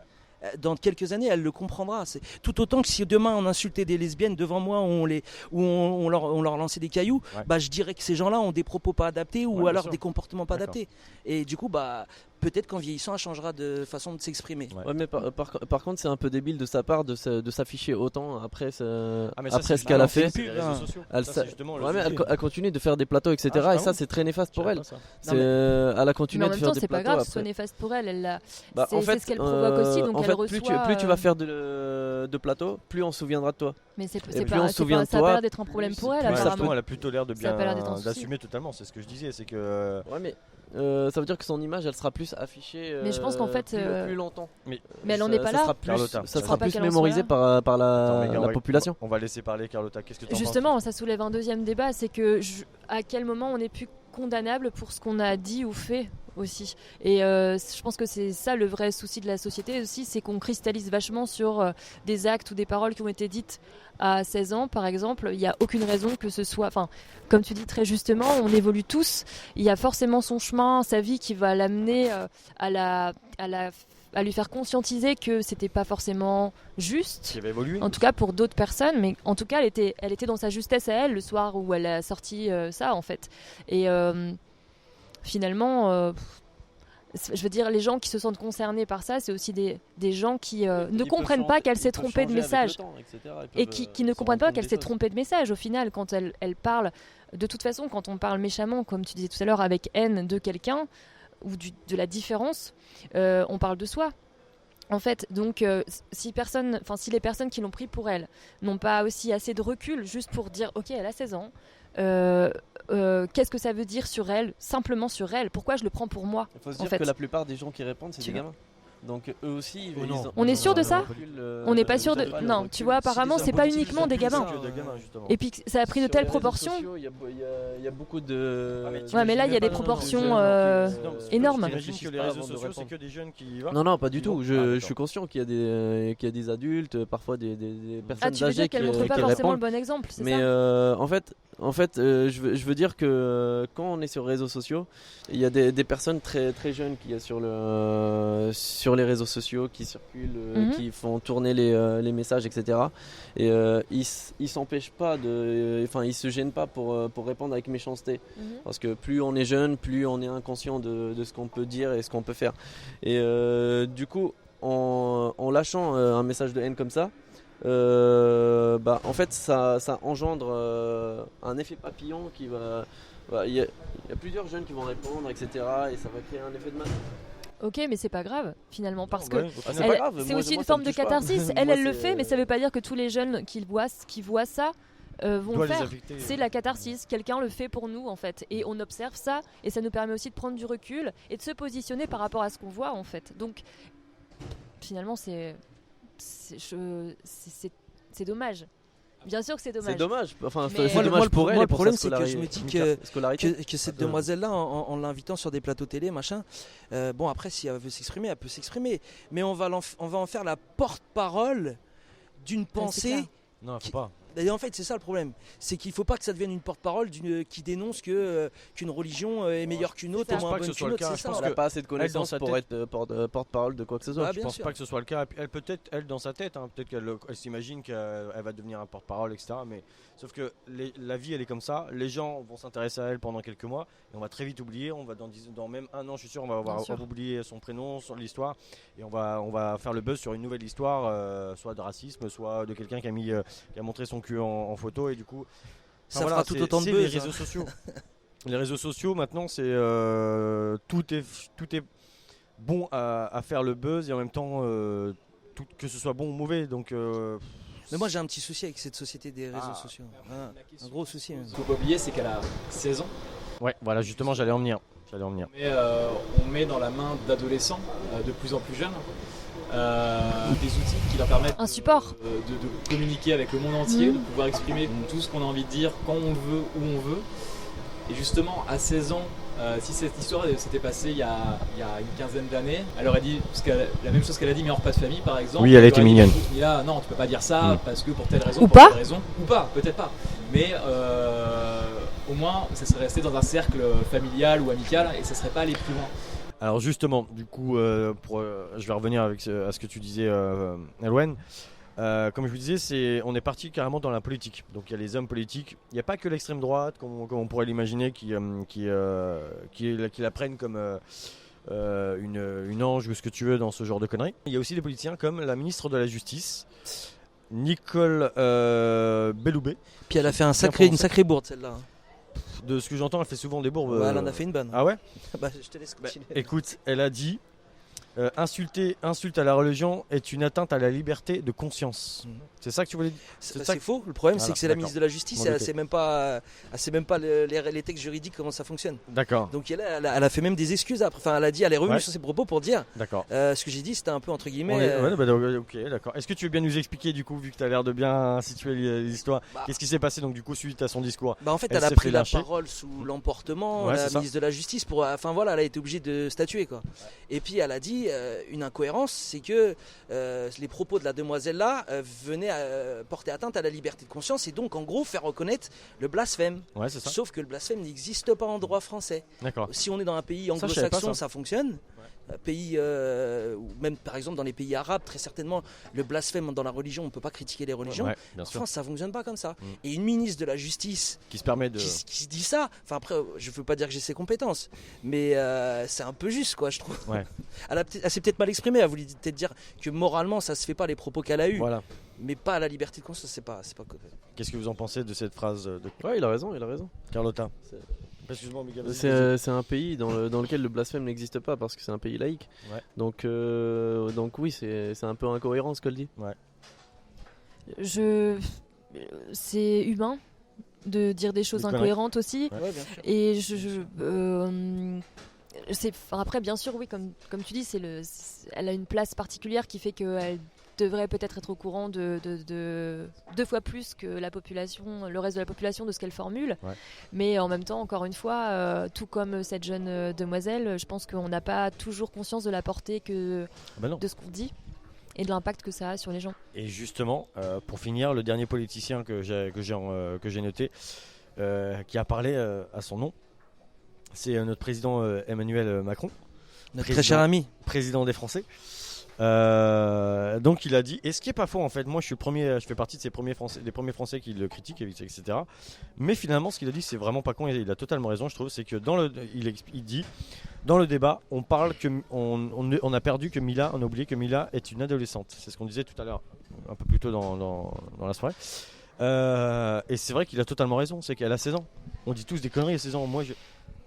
Dans quelques années, elle le comprendra. C'est tout autant que si demain on insultait des lesbiennes devant moi, on leur lançait des cailloux, Ouais. bah je dirais que ces gens-là ont des propos pas adaptés ou Ouais, bien alors sûr. des comportements pas D'accord. adaptés. Et du coup, bah peut-être qu'en vieillissant, elle changera de façon de s'exprimer. Ouais. Ouais, mais par contre, c'est un peu débile de sa part de s'afficher autant après ce Ah, mais ça, après c'est ce qu'elle a justement- fait. c'est les réseaux hein. sociaux. Elle Ça, sa- c'est justement le Ouais, mais souci. elle continue de faire des plateaux, etc. Ah, et vraiment ça, c'est très néfaste pour Je savais elle. pas ça. C'est, elle a continué Mais en de même faire temps, des c'est pas plateaux grave, que ce soit après. néfaste pour elle. Bah, C'est ce qu'elle provoque aussi, donc en elle fait, reçoit. plus tu vas faire de plateaux, plus on se souviendra de toi. Mais c'est plus c'est on pas, se souvient de ça a toi, pas l'air d'être un problème pour elle, Ouais, ça apparemment. justement, elle a plutôt l'air de Ça a pas l'air d'être bien un souci. d'assumer totalement. C'est ce que je disais, c'est que Ouais, mais ça veut dire que son image elle sera plus affichée Mais je pense qu'en fait, plus longtemps. mais elle en est Ça- pas ça là. sera plus, Carlotta, ça je sera crois pas plus qu'elle en mémorisé soit par Attends, la Megan, population. On va laisser parler Carlotta. Qu'est-ce que tu en Justement, ça soulève un deuxième débat, c'est que à quel moment on est plus condamnable pour ce qu'on a dit ou fait aussi. Et je pense que c'est ça le vrai souci de la société aussi, c'est qu'on cristallise vachement sur des actes ou des paroles qui ont été dites à 16 ans, par exemple. Il n'y a aucune raison que ce soit... Enfin, comme tu dis très justement, on évolue tous. Il y a forcément son chemin, sa vie qui va l'amener à lui faire conscientiser que c'était pas forcément juste. Qui avait évolué. En tout cas pour d'autres personnes, mais en tout cas elle était dans sa justesse à elle le soir où elle a sorti ça en fait. Et finalement, je veux dire, les gens qui se sentent concernés par ça, c'est aussi des gens qui ne comprennent pas qu'elle s'est trompée de message. Et qui ne comprennent pas qu'elle s'est trompée de message au final quand elle parle. De toute façon, quand on parle méchamment, comme tu disais tout à l'heure, avec haine de quelqu'un ou de la différence, on parle de soi. En fait, donc, si les personnes qui l'ont pris pour elle n'ont pas aussi assez de recul juste pour dire, ok, elle a 16 ans, qu'est-ce que ça veut dire sur elle, simplement sur elle, pourquoi je le prends pour moi. Il faut se en dire fait. que la plupart des gens qui répondent, c'est Tu des vois. gamins. Donc eux aussi, Oh non. On est sûr de ça ? On n'est pas sûr de... ils ont le Non, recul. tu vois, apparemment, c'est pas uniquement des gamins. Que des gamins, justement. Et puis ça a pris de Sur telles les réseaux proportions. sociaux, il y a beaucoup de. Ouais, mais là, il y a des proportions énormes. J'imagine que les réseaux sociaux, c'est que des jeunes qui y vont. Non, pas du tout. Ah, Je d'accord. suis conscient qu'il y a des adultes, parfois des personnes Ah, tu veux âgées dire qu'elle montre pas qui forcément le répondent. bon exemple, c'est Mais ça en fait, je veux dire que quand on est sur les réseaux sociaux, il y a des personnes très très jeunes qui y a sur les réseaux sociaux qui circulent, qui font tourner les messages, etc. Et ils s'empêchent pas ils se gênent pas pour répondre avec méchanceté. Parce que plus on est jeune, plus on est inconscient de ce qu'on peut dire et ce qu'on peut faire. Et du coup, en lâchant un message de haine comme ça, en fait ça engendre un effet papillon qui va... Il y a plusieurs jeunes qui vont répondre, etc. Et ça va créer un effet de masse. Ok, mais c'est pas grave finalement parce que Ouais, c'est elle- pas grave, c'est moi, aussi moi, une ça forme me de touche pas. catharsis. Moi, Elle le c'est- fait, mais ça veut pas dire que tous les jeunes qui voient ça vont Doit le les faire. affecter. C'est la catharsis. Quelqu'un le fait pour nous en fait, et on observe ça, et ça nous permet aussi de prendre du recul et de se positionner par rapport à ce qu'on voit en fait. Donc finalement, c'est dommage. Bien sûr que c'est dommage. C'est dommage. Enfin, Mais- c'est Moi, dommage pour elle. le et pour problème, sa c'est que je me dis scolarité. que cette demoiselle-là, en l'invitant sur des plateaux télé, machin, bon, après, si elle veut s'exprimer, elle peut s'exprimer. Mais on va en faire la porte-parole d'une c'est pensée. clair. Non, faut pas. Et en fait, c'est ça le problème. C'est qu'il ne faut pas que ça devienne une porte-parole qui dénonce qu'une religion est meilleure qu'une autre, C'est est ça. moins Je pense pas que bonne ce soit qu'une le autre. cas. C'est Je ça. pense Elle n'a que pas assez de connaissances sa pour tête- être porte-parole de quoi que ce soit. Ah, Je bien pense sûr. pas que ce soit le cas. Elle peut-être, elle, dans sa tête, hein, peut-être qu'elle s'imagine qu'elle va devenir un porte-parole, etc. Mais sauf que la vie, elle est comme ça. Les gens vont s'intéresser à elle pendant quelques mois et on va très vite oublier. On va dans même un an, je suis sûr, on va Bien sûr. oublier son prénom, l'histoire, et on va faire le buzz sur une nouvelle histoire, soit de racisme, soit de quelqu'un qui a montré son cul en photo, et du coup. Ça Enfin, fera voilà, tout autant de c'est buzz. les réseaux sociaux. Les réseaux sociaux maintenant, c'est tout est bon à faire le buzz, et en même temps que ce soit bon ou mauvais. Donc Mais moi, j'ai un petit souci avec cette société des réseaux Ah. sociaux. Un gros souci. Même. Ce qu'il faut pas oublier, c'est qu'elle a 16 ans. ouais, voilà, justement, j'allais en venir. Mais on met dans la main d'adolescents de plus en plus jeunes des outils qui leur permettent Un support. de communiquer avec le monde entier, de pouvoir exprimer tout ce qu'on a envie de dire quand on le veut, où on veut. Et justement, à 16 ans, si cette histoire s'était passée il y a une quinzaine d'années, elle aurait dit la même chose qu'elle a dit, mais hors pas de famille par exemple. Oui, elle était aurait dit, mignonne. écoute, Mila, non, tu peux pas dire ça parce que pour telle raison, Ou pour pas. telle raison, ou pas, peut-être pas. Mais au moins, ça serait resté dans un cercle familial ou amical et ça serait pas allé plus loin. Alors justement, du coup, je vais revenir à ce que tu disais, Elwen. Comme je vous disais, on est parti carrément dans la politique. Donc il y a les hommes politiques. Il n'y a pas que l'extrême droite, comme on pourrait l'imaginer, qui la prennent comme une ange ou ce que tu veux dans ce genre de conneries. Il y a aussi des politiciens comme la ministre de la Justice, Nicole Belloubet. Puis elle a fait une prononcé. sacrée bourde, celle-là. De ce que j'entends, elle fait souvent des bourbes. Ouais, elle en a fait une bonne. Ah ouais? Bah, je te laisse continuer. Écoute, elle a dit Insulte à la religion est une atteinte à la liberté de conscience. Mhm. C'est ça que tu voulais dire? C'est faux. Le problème, Voilà, c'est que c'est la d'accord. ministre de la Justice. M'en Elle doutais. sait même pas les textes juridiques comment ça fonctionne. D'accord, Donc elle a fait même des excuses après. Enfin, elle est revenue Ouais. sur ses propos pour dire d'accord. ce que j'ai dit, c'était un peu entre guillemets. Ok, d'accord. Est-ce que tu veux bien nous expliquer du coup, vu que tu as l'air de bien situer l'histoire, Bah. qu'est-ce qui s'est passé donc du coup suite à son discours? En fait, Elle elle a s'est pris fait la lyncher. parole sous l'emportement, Ouais, la c'est ça. ministre de la Justice, enfin voilà, elle a été obligée de statuer quoi. Et puis elle a dit une incohérence, c'est que les propos de la demoiselle là venaient porter atteinte à la liberté de conscience et donc en gros faire reconnaître le blasphème. Ouais, c'est ça. Sauf que le blasphème n'existe pas en droit français. D'accord. Si on est dans un pays Ça, je savais pas, anglo-saxon, ça. ça fonctionne. Un pays, ou même par exemple dans les pays arabes, très certainement, le blasphème dans la religion, on ne peut pas critiquer les religions. Ouais, bien En sûr. France, ça fonctionne pas comme ça. Mm. Et une ministre de la Justice Qui se permet de. qui se dit ça, enfin après, je veux pas dire que j'ai ses compétences, mais c'est un peu juste, quoi, je trouve. Ouais. Elle s'est peut-être mal exprimée, elle voulait peut-être dire que moralement, ça se fait pas les propos qu'elle a eus, Voilà. mais pas à la liberté de conscience, c'est pas. Qu'est-ce que vous en pensez de cette phrase de Ouais, il a raison, il a raison. Carlotta? C'est- Excuse-moi, Miguel. vas-y, C'est vas-y. c'est un pays dans lequel le blasphème n'existe pas parce que c'est un pays laïque. Ouais. Donc oui, c'est un peu incohérent ce qu'elle dit. C'est humain de dire des choses Des conneries. incohérentes aussi. Ouais. Bien sûr. Et après, bien sûr, oui, comme tu dis, elle a une place particulière qui fait qu'elle devrait peut-être être au courant de 2 fois plus que le reste de la population de ce qu'elle formule. Ouais. Mais en même temps, encore une fois, tout comme cette jeune demoiselle, je pense qu'on n'a pas toujours conscience de la portée Ah bah non. de ce qu'on dit et de l'impact que ça a sur les gens. Et justement, pour finir, le dernier politicien que j'ai noté, qui a parlé à son nom, c'est notre président Emmanuel Macron, Notre Président. très cher ami. président des Français. Donc il a dit, et ce qui est pas faux en fait, moi je fais partie de des premiers Français qui le critiquent, etc. Mais finalement ce qu'il a dit c'est vraiment pas con, il a totalement raison je trouve, c'est que il dit, dans le débat on parle que on a perdu que Mila, on a oublié que Mila est une adolescente, c'est ce qu'on disait tout à l'heure, un peu plus tôt dans la soirée. Et c'est vrai qu'il a totalement raison, c'est qu'elle a 16 ans, on dit tous des conneries à 16 ans, moi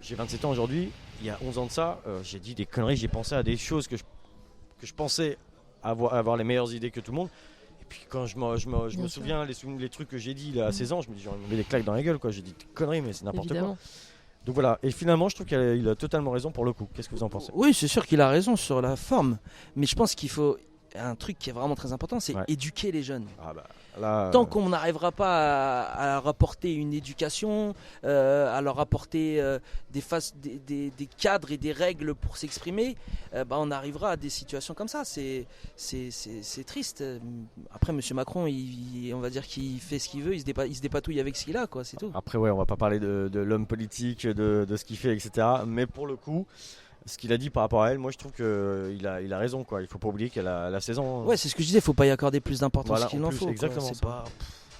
j'ai 27 ans aujourd'hui, il y a 11 ans de ça, j'ai dit des conneries, j'ai pensé à des choses que je pensais avoir les meilleures idées que tout le monde. Et puis quand je me Bien sûr. souviens les trucs que j'ai dit là, à 16 ans, je me dis j'aurais mis des claques dans la gueule quoi. J'ai dit des conneries mais c'est n'importe quoi. Évidemment. Donc voilà, et finalement je trouve qu'il a totalement raison pour le coup. Qu'est-ce que vous en pensez? Oui, c'est sûr qu'il a raison sur la forme, mais je pense qu'il faut un truc qui est vraiment très important, c'est Ouais. éduquer les jeunes. Ah bah là Tant qu'on n'arrivera pas à leur apporter une éducation, à leur apporter des cadres et des règles pour s'exprimer, on arrivera à des situations comme ça. C'est triste. Après, M. Macron, on va dire qu'il fait ce qu'il veut, il se dépatouille avec ce qu'il a, quoi, c'est tout. après ouais, on va pas parler de l'homme politique, de ce qu'il fait, etc. Mais pour le coup, ce qu'il a dit par rapport à elle, moi je trouve qu'il a raison quoi. Il faut pas oublier qu'elle a 16 ans. Ouais, c'est ce que je disais, faut pas y accorder plus d'importance Voilà, qu'il en en plus, faut. quoi. exactement. C'est pas-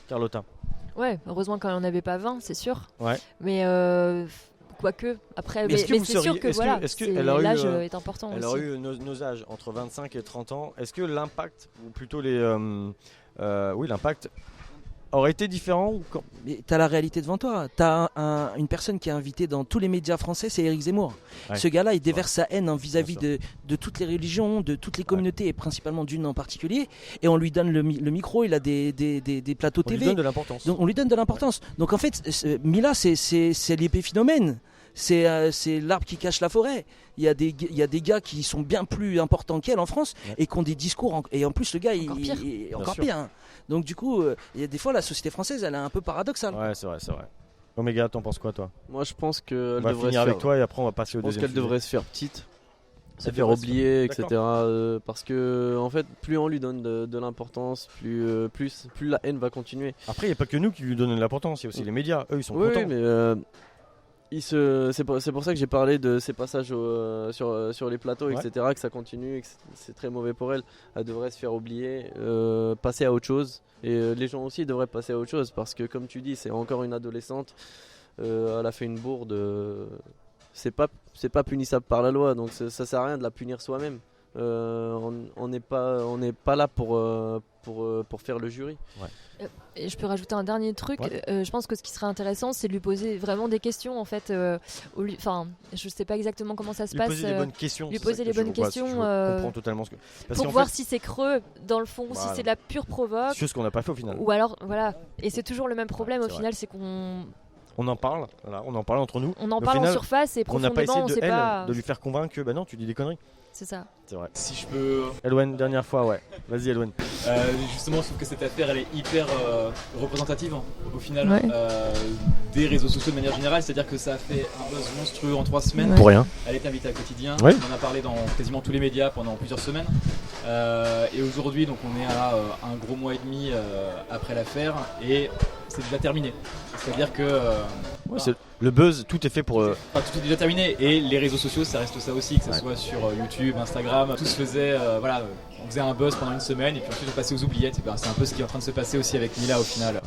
Carlotta. Ouais, heureusement qu'on n'en avait pas 20, c'est sûr. Ouais. Mais quoique, après, Mais est-ce que mais vous c'est seriez- sûr que est-ce que- voilà, est-ce que c'est- elle aurait eu, l'âge est important Elle aussi. aurait eu nos âges entre 25 et 30 ans. Est-ce que l'impact, ou plutôt l'impact aurait été différent ou quand... Mais t'as la réalité devant toi. T'as une personne qui est invitée dans tous les médias français, c'est Éric Zemmour. Ouais. Ce gars-là, il déverse sa haine vis-à-vis Bien de toutes les religions, de toutes les communautés, et principalement d'une en particulier. Et on lui donne le micro, il a des plateaux On lui TV. donne de l'importance. Donc on lui donne de l'importance. Donc en fait, Mila, c'est l'épiphénomène. C'est l'arbre qui cache la forêt. Il y a des gars qui sont bien plus importants qu'elle en France Ouais. et qui ont des discours. Et en plus, le gars, Encore pire. il est Bien encore sûr. pire. Hein. Donc du coup, il y a des fois, la société française, elle est un peu paradoxale. Ouais, c'est vrai. Oméga, t'en penses quoi toi? Moi, je pense On qu'elle va devrait finir se avec faire- toi et après on va passer Je au pense deuxième qu'elle sujet. devrait se faire petite, se Elle faire devrait se oublier, faire- etc. Parce que en fait, plus on lui donne de l'importance, plus la haine va continuer. Après, il n'y a pas que nous qui lui donnent de l'importance, il y a aussi les médias. Eux, ils sont Oui, contents. mais c'est pour ça que j'ai parlé de ces passages sur les plateaux, Ouais. etc. Que ça continue, et que c'est très mauvais pour elle. Elle devrait se faire oublier, passer à autre chose. Et les gens aussi devraient passer à autre chose parce que, comme tu dis, c'est encore une adolescente. Elle a fait une bourde. C'est pas punissable par la loi, donc ça sert à rien de la punir soi-même. On n'est pas là pour faire le jury. Et je peux rajouter un dernier truc. Je pense que ce qui serait intéressant, c'est de lui poser vraiment des questions en fait. Enfin, je sais pas exactement comment ça se Lui passe. poser les bonnes questions. lui c'est ça poser que les je bonnes vois, questions, Je comprends totalement ce que. Parce pour qu'en voir fait, si c'est creux dans le fond, si Voilà. c'est de la pure provoque. chose qu'on n'a pas fait au final. Ou alors, voilà. Et c'est toujours le même problème Ouais, au c'est final, c'est qu'on On en parle, voilà, on en parle entre nous. on en Au parle en final, surface et On n'a pas profondément, on essayé sait pas. de lui faire convaincre que bah non, tu dis des conneries. C'est ça. C'est vrai. Si je peux. Elwen, dernière fois, ouais. Vas-y, Elwen. Justement, je trouve que cette affaire elle est hyper représentative au final Ouais. des réseaux sociaux de manière générale, c'est-à-dire que ça a fait un buzz monstrueux en 3 semaines. Ouais. Pour rien. Elle est invitée à Quotidien, Ouais. on en a parlé dans quasiment tous les médias pendant plusieurs semaines. Et aujourd'hui, donc on est à un gros mois et demi après l'affaire et c'est déjà terminé. C'est-à-dire que Ouais, c'est le buzz, tout est fait pour. enfin, tout est déjà terminé et les réseaux sociaux ça reste ça aussi, que ce soit sur YouTube, Instagram, tout se faisait, voilà, on faisait un buzz pendant une semaine et puis ensuite on passait aux oubliettes. Et ben, c'est un peu ce qui est en train de se passer aussi avec Mila au final.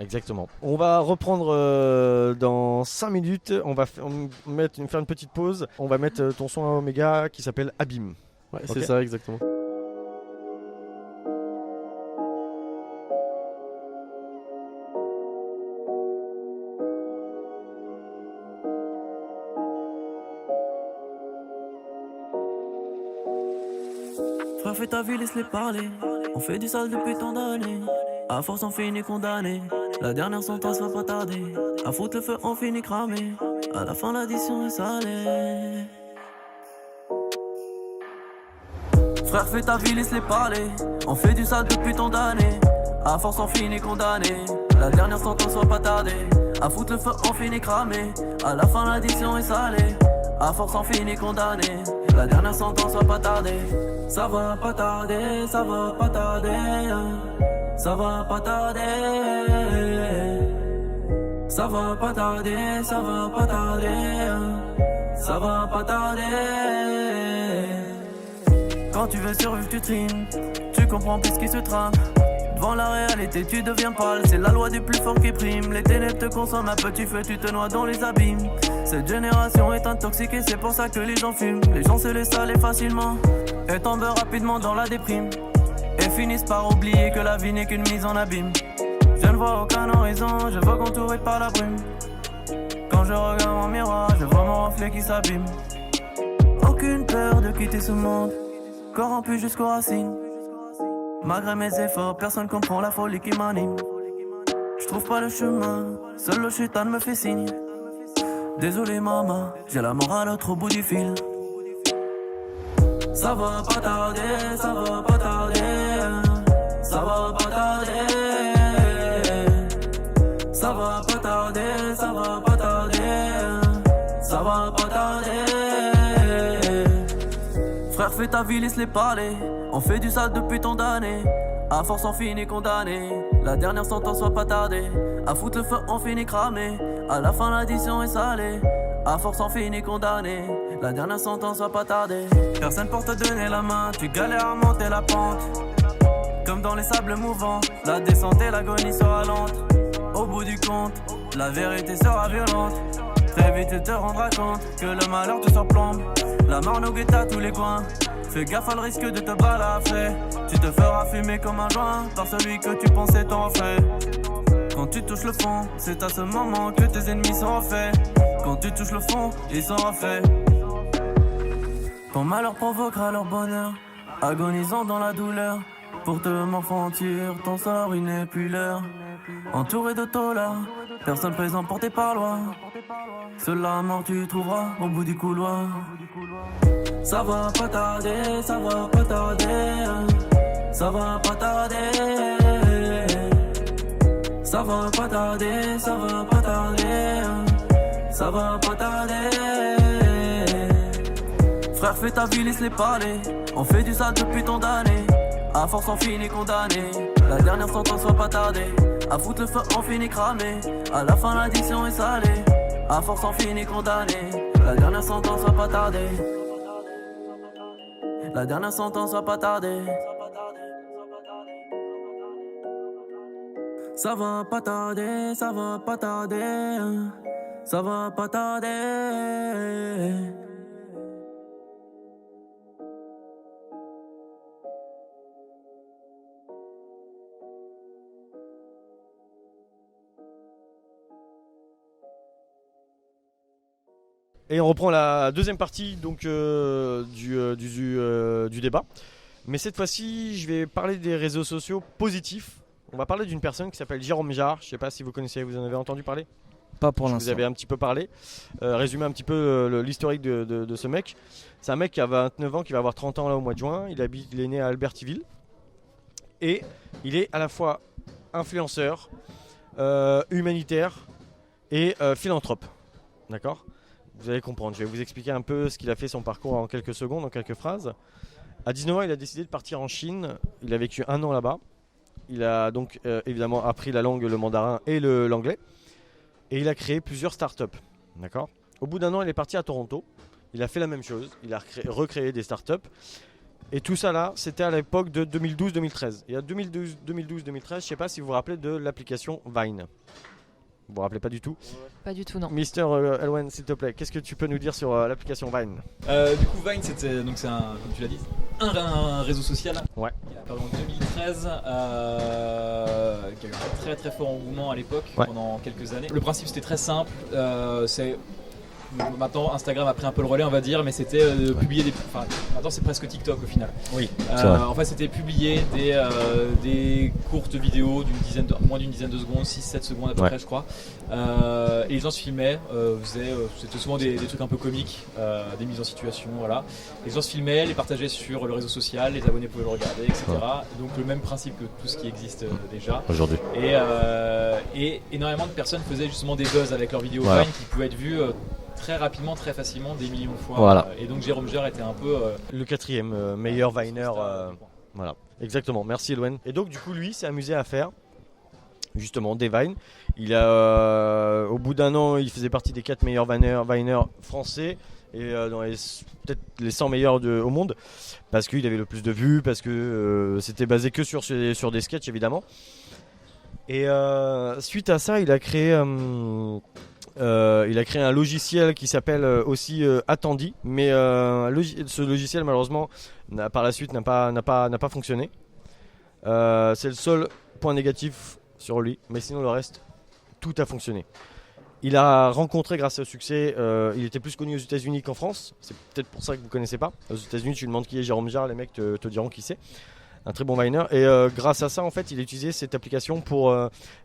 Exactement. On va reprendre dans 5 minutes. On va faire une petite pause. On va mettre ton son à Omega qui s'appelle Abîme. Ouais, Ok. c'est ça exactement. Frère, fais ta vie, laisse-les parler. On fait du sale depuis tant d'années. À force, on finit condamné. La dernière sentence va pas tarder. À foutre le feu, on finit cramé. À la fin, l'addition est salée. Frère, fais ta vie, laisse-les parler. On fait du sale depuis tant d'années. À force, on finit condamné. La dernière sentence va pas tarder. À foutre le feu, on finit cramé. À la fin, l'addition est salée. À force, on finit condamné. La dernière sentence va pas tarder. Ça va pas tarder, ça va pas tarder. Ça va pas tarder. Ça va pas tarder, ça va pas tarder. Ça va pas tarder. Quand tu veux survivre, tu trimes. Tu comprends plus ce qui se trame. Devant la réalité, tu deviens pâle. C'est la loi du plus fort qui prime. Les ténèbres te consomment à petit feu, tu te noies dans les abîmes. Cette génération est intoxiquée, c'est pour ça que les gens fument. Les gens se laissent aller facilement et tombent rapidement dans la déprime. Et finissent par oublier que la vie n'est qu'une mise en abîme. Je ne vois aucun horizon, je vois qu'entouré par la brume. Quand je regarde mon miroir, je vois mon reflet qui s'abîme. Aucune peur de quitter ce monde, corrompu jusqu'aux racines. Malgré mes efforts, personne comprend la folie qui m'anime. Je trouve pas le chemin, seul le chétan me fait signe. Désolé maman, j'ai la morale au bout du fil. Ça va pas tarder, ça va pas tarder. Ça va pas tarder. Ça va pas tarder, ça va pas tarder. Ça va pas tarder. Frère, fais ta vie, laisse-les parler. On fait du sale depuis tant d'années. À force, on finit condamné. La dernière sentence va pas tarder. À foutre le feu, on finit cramé. À la fin, l'addition est salée. À force, on finit condamné. La dernière sentence va pas tarder. Personne pour te donner la main. Tu galères à monter la pente. Comme dans les sables mouvants. La descente et l'agonie sera lente. Au bout du compte, la vérité sera violente. Très vite, tu te rendras compte que le malheur te surplombe. La mort nous guette à tous les coins. Fais gaffe à le risque de te balafrer. Tu te feras fumer comme un joint par celui que tu pensais t'en fait. Quand tu touches le fond, c'est à ce moment que tes ennemis sont refaits. Quand tu touches le fond, ils sont refaits. Ton malheur provoquera leur bonheur, agonisant dans la douleur. Pour te m'enfantir, ton sort il n'est plus l'heure. Entouré de taulards, personne présent porté par loi. Seule la mort tu trouveras au bout du couloir. Ça va pas tarder, ça va pas tarder. Ça va pas tarder. Ça va pas tarder, ça va pas tarder. Ça va pas tarder. Frère, fais ta vie, laisse-les parler. On fait du sale depuis tant d'années. À force, on finit condamné. La dernière sentence va pas tarder. À foutre le feu, on finit cramé. À la fin, l'addition est salée. À force, on finit condamné. La dernière sentence va pas tarder. La dernière sentence va pas tarder. Ça va pas tarder, ça va pas tarder. Ça va pas tarder. Et on reprend la deuxième partie donc, du débat. Mais cette fois-ci, je vais parler des réseaux sociaux positifs. On va parler d'une personne qui s'appelle Jérôme Jarre. Je ne sais pas si vous connaissez, vous en avez entendu parler? Pas pour Vous l'instant. avez un petit peu parlé. Résumer un petit peu l'historique de ce mec. C'est un mec qui a 29 ans, qui va avoir 30 ans là au mois de juin. Il est né à Albertville. Et il est à la fois influenceur, humanitaire et philanthrope. D'accord? Vous allez comprendre. Je vais vous expliquer un peu ce qu'il a fait, son parcours en quelques secondes, en quelques phrases. À 19 ans, il a décidé de partir en Chine. Il a vécu 1 an là-bas. Il a donc évidemment appris la langue, le mandarin et l'anglais. Et il a créé plusieurs startups. D'accord? Au bout d'1 an, il est parti à Toronto. Il a fait la même chose. Il a recréé des startups. Et tout ça là, c'était à l'époque de 2012-2013. Et à 2012-2013, je ne sais pas si vous vous rappelez de l'application Vine. Vous vous rappelez pas du tout? Pas du tout, non. Mister Elwen, s'il te plaît, qu'est-ce que tu peux nous dire sur l'application Vine? Du coup, Vine, c'est un, comme tu l'as dit, un réseau social. Ouais. Il a apparu en 2013, qui a eu un très très fort engouement à l'époque, Ouais. pendant quelques années. Le principe c'était très simple. Maintenant, Instagram a pris un peu le relais, on va dire, mais c'était publier des. Enfin, maintenant c'est presque TikTok au final. Oui. c'est vrai. En fait, c'était publier des courtes vidéos moins d'une dizaine de secondes, 6-7 secondes à peu Ouais. près, je crois. Et les gens se filmaient, c'était souvent des trucs un peu comiques, des mises en situation, voilà. Les gens se filmaient, les partageaient sur le réseau social, les abonnés pouvaient le regarder, etc. Donc le même principe que tout ce qui existe déjà. Aujourd'hui. Et énormément de personnes faisaient justement des buzz avec leurs vidéos Voilà. Vine qui pouvaient être vues très rapidement, très facilement, des millions de fois. Voilà. Et donc Jérôme Jarre était un peu Le quatrième meilleur Viner. Voilà, exactement. Merci Elwen. Et donc du coup, lui s'est amusé à faire justement des Vines. Il a, au bout d'1 an, il faisait partie des 4 meilleurs Viners français et dans peut-être les 100 meilleurs au monde, parce qu'il avait le plus de vues, parce que c'était basé que sur des sketchs évidemment. Et suite à ça, il a créé un logiciel qui s'appelle aussi Attendi, mais ce logiciel malheureusement par la suite n'a pas fonctionné. C'est le seul point négatif sur lui, mais sinon le reste, tout a fonctionné. Il a rencontré, grâce au succès, il était plus connu aux États-Unis qu'en France. C'est peut-être pour ça que vous ne connaissez pas. Aux États-Unis, tu lui demandes qui est Jérôme Jarre, les mecs te diront qui c'est. Un très bon Viner. Et grâce à ça, en fait, il a utilisé cette application pour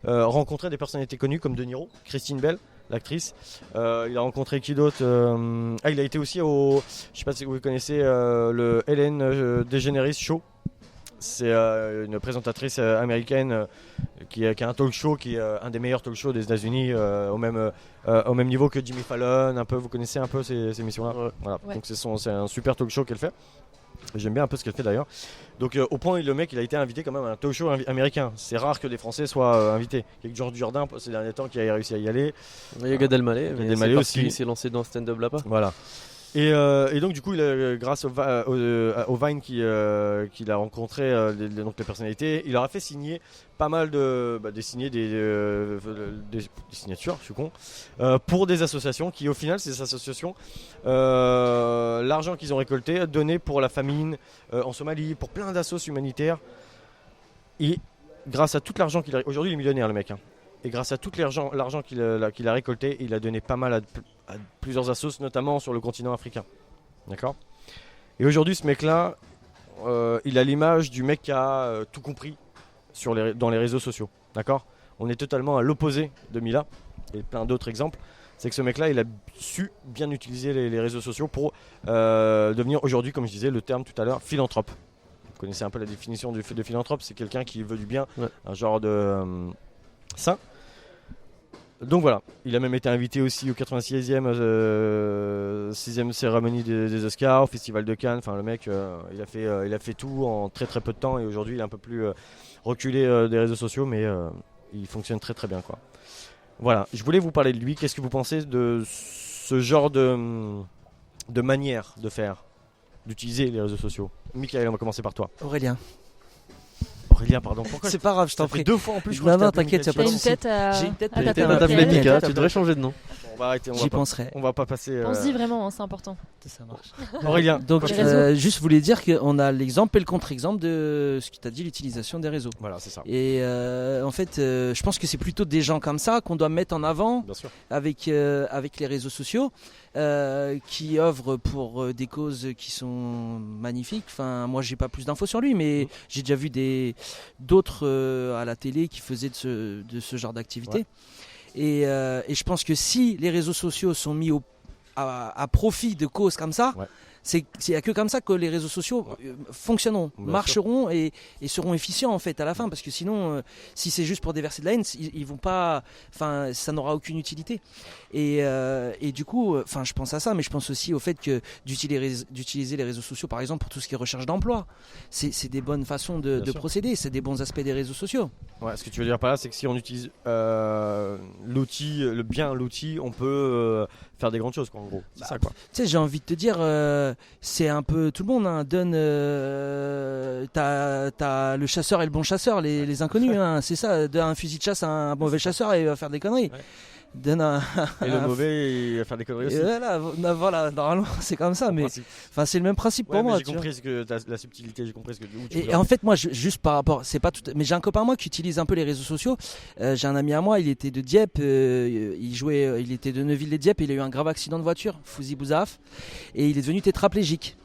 rencontrer des personnalités connues comme De Niro, Christine Bell, l'actrice. Il a rencontré qui d'autre? Il a été aussi au, je sais pas si vous connaissez, le Ellen DeGeneres Show. C'est une présentatrice américaine qui a un talk show qui est un des meilleurs talk shows des États-Unis, au même niveau que Jimmy Fallon. Un peu, vous connaissez un peu ces émissions-là? Voilà. Ouais. Donc c'est un super talk show qu'elle fait. J'aime bien un peu ce qu'elle fait d'ailleurs. Donc au point où le mec il a été invité quand même à un talk show américain. C'est rare que des Français soient invités. Il y a que Georges Dujardin ces derniers temps qui a réussi à y aller. Il y a Gad Elmaleh, Gad mais Elmaleh c'est parce aussi. qu'il s'est lancé dans le stand-up là-bas. Voilà. Et donc du coup, grâce au Vine qu'il a rencontré, donc les personnalités, il leur a fait signer pas mal des signatures, je suis con, pour des associations qui, au final, ces associations, l'argent qu'ils ont récolté, donné pour la famine en Somalie, pour plein d'assos humanitaires. Et grâce à tout l'argent qu'il a, aujourd'hui il est millionnaire le mec, hein. Et grâce à tout l'argent qu'il a récolté, il a donné pas mal à plusieurs assos, notamment sur le continent africain. D'accord? Et aujourd'hui, ce mec-là, il a l'image du mec qui a tout compris dans les réseaux sociaux. D'accord? On est totalement à l'opposé de Mila et plein d'autres exemples. C'est que ce mec-là, il a su bien utiliser les réseaux sociaux pour devenir aujourd'hui, comme je disais, le terme tout à l'heure, philanthrope. Vous connaissez un peu la définition de philanthrope, c'est quelqu'un qui veut du bien, Ouais. un genre de saint. Donc voilà, il a même été invité aussi au 86e 6e cérémonie des Oscars, au Festival de Cannes. Enfin, le mec, il a fait tout en très très peu de temps et aujourd'hui il est un peu plus reculé des réseaux sociaux, mais il fonctionne très très bien, quoi. Voilà, je voulais vous parler de lui. Qu'est-ce que vous pensez de ce genre de manière de faire, d'utiliser les réseaux sociaux? Michael, on va commencer par toi. Aurélien. Aurélien, pardon. Pourquoi C'est pas grave, je t'en ça fait pris. 2 fois en plus? Je Non, crois que non, je t'ai appelé t'inquiète, y a Michael. pas T'as de une souci. tête à. J'ai une tête à de- Tata Tata Madame Michael. Lémica, Tata tu devrais changer de nom. On va arrêter. J'y penserai. On va pas passer. Pense-y vraiment, hein, c'est important. Ça marche. Aurélien. Donc, Les réseaux. juste voulais dire qu'on a l'exemple et le contre-exemple de ce que tu as dit, l'utilisation des réseaux. Voilà, c'est ça. Et en fait, je pense que c'est plutôt des gens comme ça qu'on doit mettre en avant Bien sûr. avec les réseaux sociaux, qui œuvrent pour des causes qui sont magnifiques. Enfin, moi, j'ai pas plus d'infos sur lui, mais j'ai déjà vu d'autres à la télé qui faisaient de ce genre d'activité. Et je pense que si les réseaux sociaux sont mis à profit de causes comme ça, c'est y a que comme ça que les réseaux sociaux fonctionneront, marcheront et seront efficients en fait à la fin, parce que sinon si c'est juste pour déverser de la haine, ils vont pas, enfin ça n'aura aucune utilité. Et du coup, enfin je pense à ça, mais je pense aussi au fait que d'utiliser les réseaux sociaux par exemple pour tout ce qui est recherche d'emploi, c'est des bonnes façons de procéder, c'est des bons aspects des réseaux sociaux. Ouais, ce que tu veux dire par là, c'est que si on utilise l'outil, on peut faire des grandes choses, quoi, en gros. C'est ça, quoi. Tu sais, j'ai envie de te dire, c'est un peu tout le monde. Hein, donne, t'as le chasseur et le bon chasseur, les inconnus. Hein, c'est ça. Donne un fusil de chasse à un mauvais chasseur et il va faire des conneries. Ouais. Donne Et le mauvais, il va faire des conneries aussi. Voilà, normalement c'est comme ça, mais enfin c'est le même principe pour moi. J'ai compris ce que la subtilité, j'ai compris ce que. Et en fait, moi, juste par rapport, c'est pas tout, mais j'ai un copain à moi qui utilise un peu les réseaux sociaux. J'ai un ami à moi, il était de Dieppe, il était de Neuville-les-Dieppe, il a eu un grave accident de voiture, Fouzi Bouzaf, et il est devenu tétraplégique.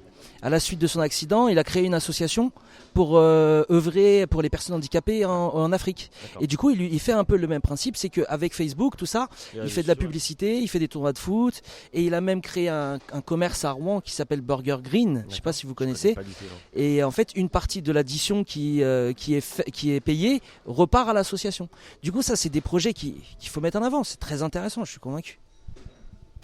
À la suite de son accident, il a créé une association pour œuvrer pour les personnes handicapées en Afrique. D'accord. Et du coup, il fait un peu le même principe, c'est qu'avec Facebook, tout ça, il fait de la publicité, il fait des tournois de foot, et il a même créé un commerce à Rouen qui s'appelle Burger Green. Je ne sais pas si vous connaissez. Pas du tout, non. Et en fait, une partie de l'addition qui est payée repart à l'association. Du coup, ça, c'est des projets qu'il faut mettre en avant. C'est très intéressant, je suis convaincu.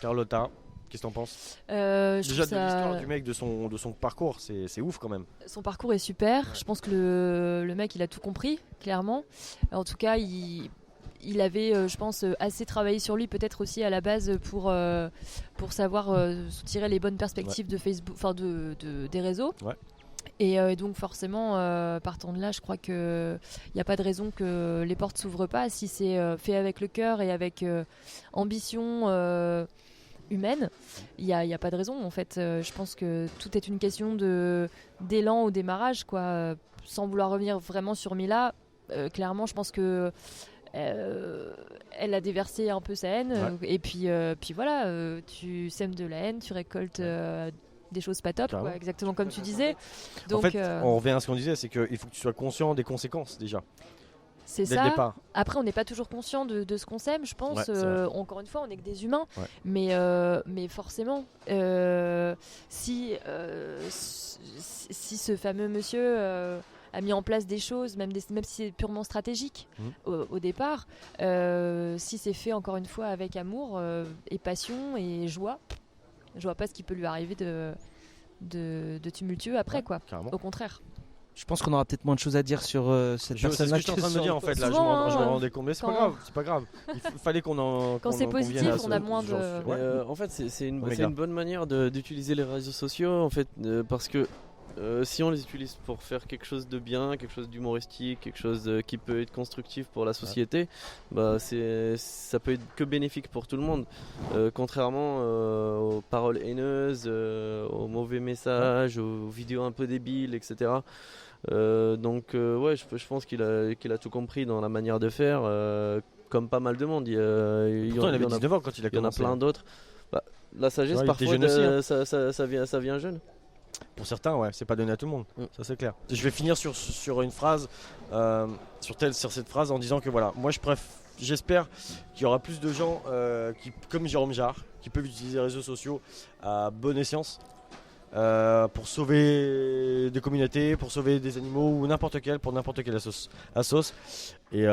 Carlotta, qu'est-ce que t'en penses? Je Déjà trouve de l'histoire ça... du mec, de son parcours, c'est ouf quand même. Son parcours est super. Je pense que le mec, il a tout compris, clairement. En tout cas, il avait, je pense, assez travaillé sur lui, peut-être aussi à la base pour savoir tirer les bonnes perspectives de Facebook, enfin des réseaux. Ouais. Et donc forcément, partant de là, je crois qu'il n'y a pas de raison que les portes s'ouvrent pas si c'est fait avec le cœur et avec ambition humaine. Il n'y a pas de raison en fait. Je pense que tout est une question d'élan au démarrage, quoi. Sans vouloir revenir vraiment sur Mila, clairement, je pense que elle a déversé un peu sa haine, et puis voilà, tu sèmes de la haine, tu récoltes des choses pas top, quoi, exactement comme tu disais. Donc, en fait, on revient à ce qu'on disait, c'est qu'il faut que tu sois conscient des conséquences déjà. c'est Dès le ça. départ. Après, on n'est pas toujours conscient de ce qu'on sème, je pense. Ouais, c'est vrai. Encore une fois, on n'est que des humains. Ouais. Mais forcément, si ce fameux monsieur a mis en place des choses, même si c'est purement stratégique au départ, si c'est fait encore une fois avec amour et passion et joie, je vois pas ce qui peut lui arriver de tumultueux après, quoi. Carrément. Au contraire. Je pense qu'on aura peut-être moins de choses à dire sur cette C'est ce personne. que je suis en train de me dire en fait, là, Souvent, je me rendais compte, mais c'est pas quand- grave, c'est pas grave. Il fallait qu'on en. Quand c'est positif, on a moins de- Ouais. En fait, c'est Oméga. une bonne manière d'utiliser les réseaux sociaux, en fait, parce que si on les utilise pour faire quelque chose de bien, quelque chose d'humoristique, quelque chose qui peut être constructif pour la société, bah ça peut être que bénéfique pour tout le monde. Contrairement aux paroles haineuses, aux mauvais messages, aux vidéos un peu débiles, etc. Donc ouais, je pense qu'il a tout compris dans la manière de faire, comme pas mal de monde. Il Pourtant, il avait 19 ans quand il a y en a commencé. plein d'autres. Bah, la sagesse, Ouais, il était parfois, jeune aussi, hein. ça vient jeune. Pour certains, ouais, c'est pas donné à tout le monde, ça c'est clair. Je vais finir sur une phrase, sur cette phrase en disant que voilà, moi j'espère qu'il y aura plus de gens qui, comme Jérôme Jarre, qui peuvent utiliser les réseaux sociaux à bon escient pour sauver des communautés, pour sauver des animaux ou pour n'importe quelle assos. Et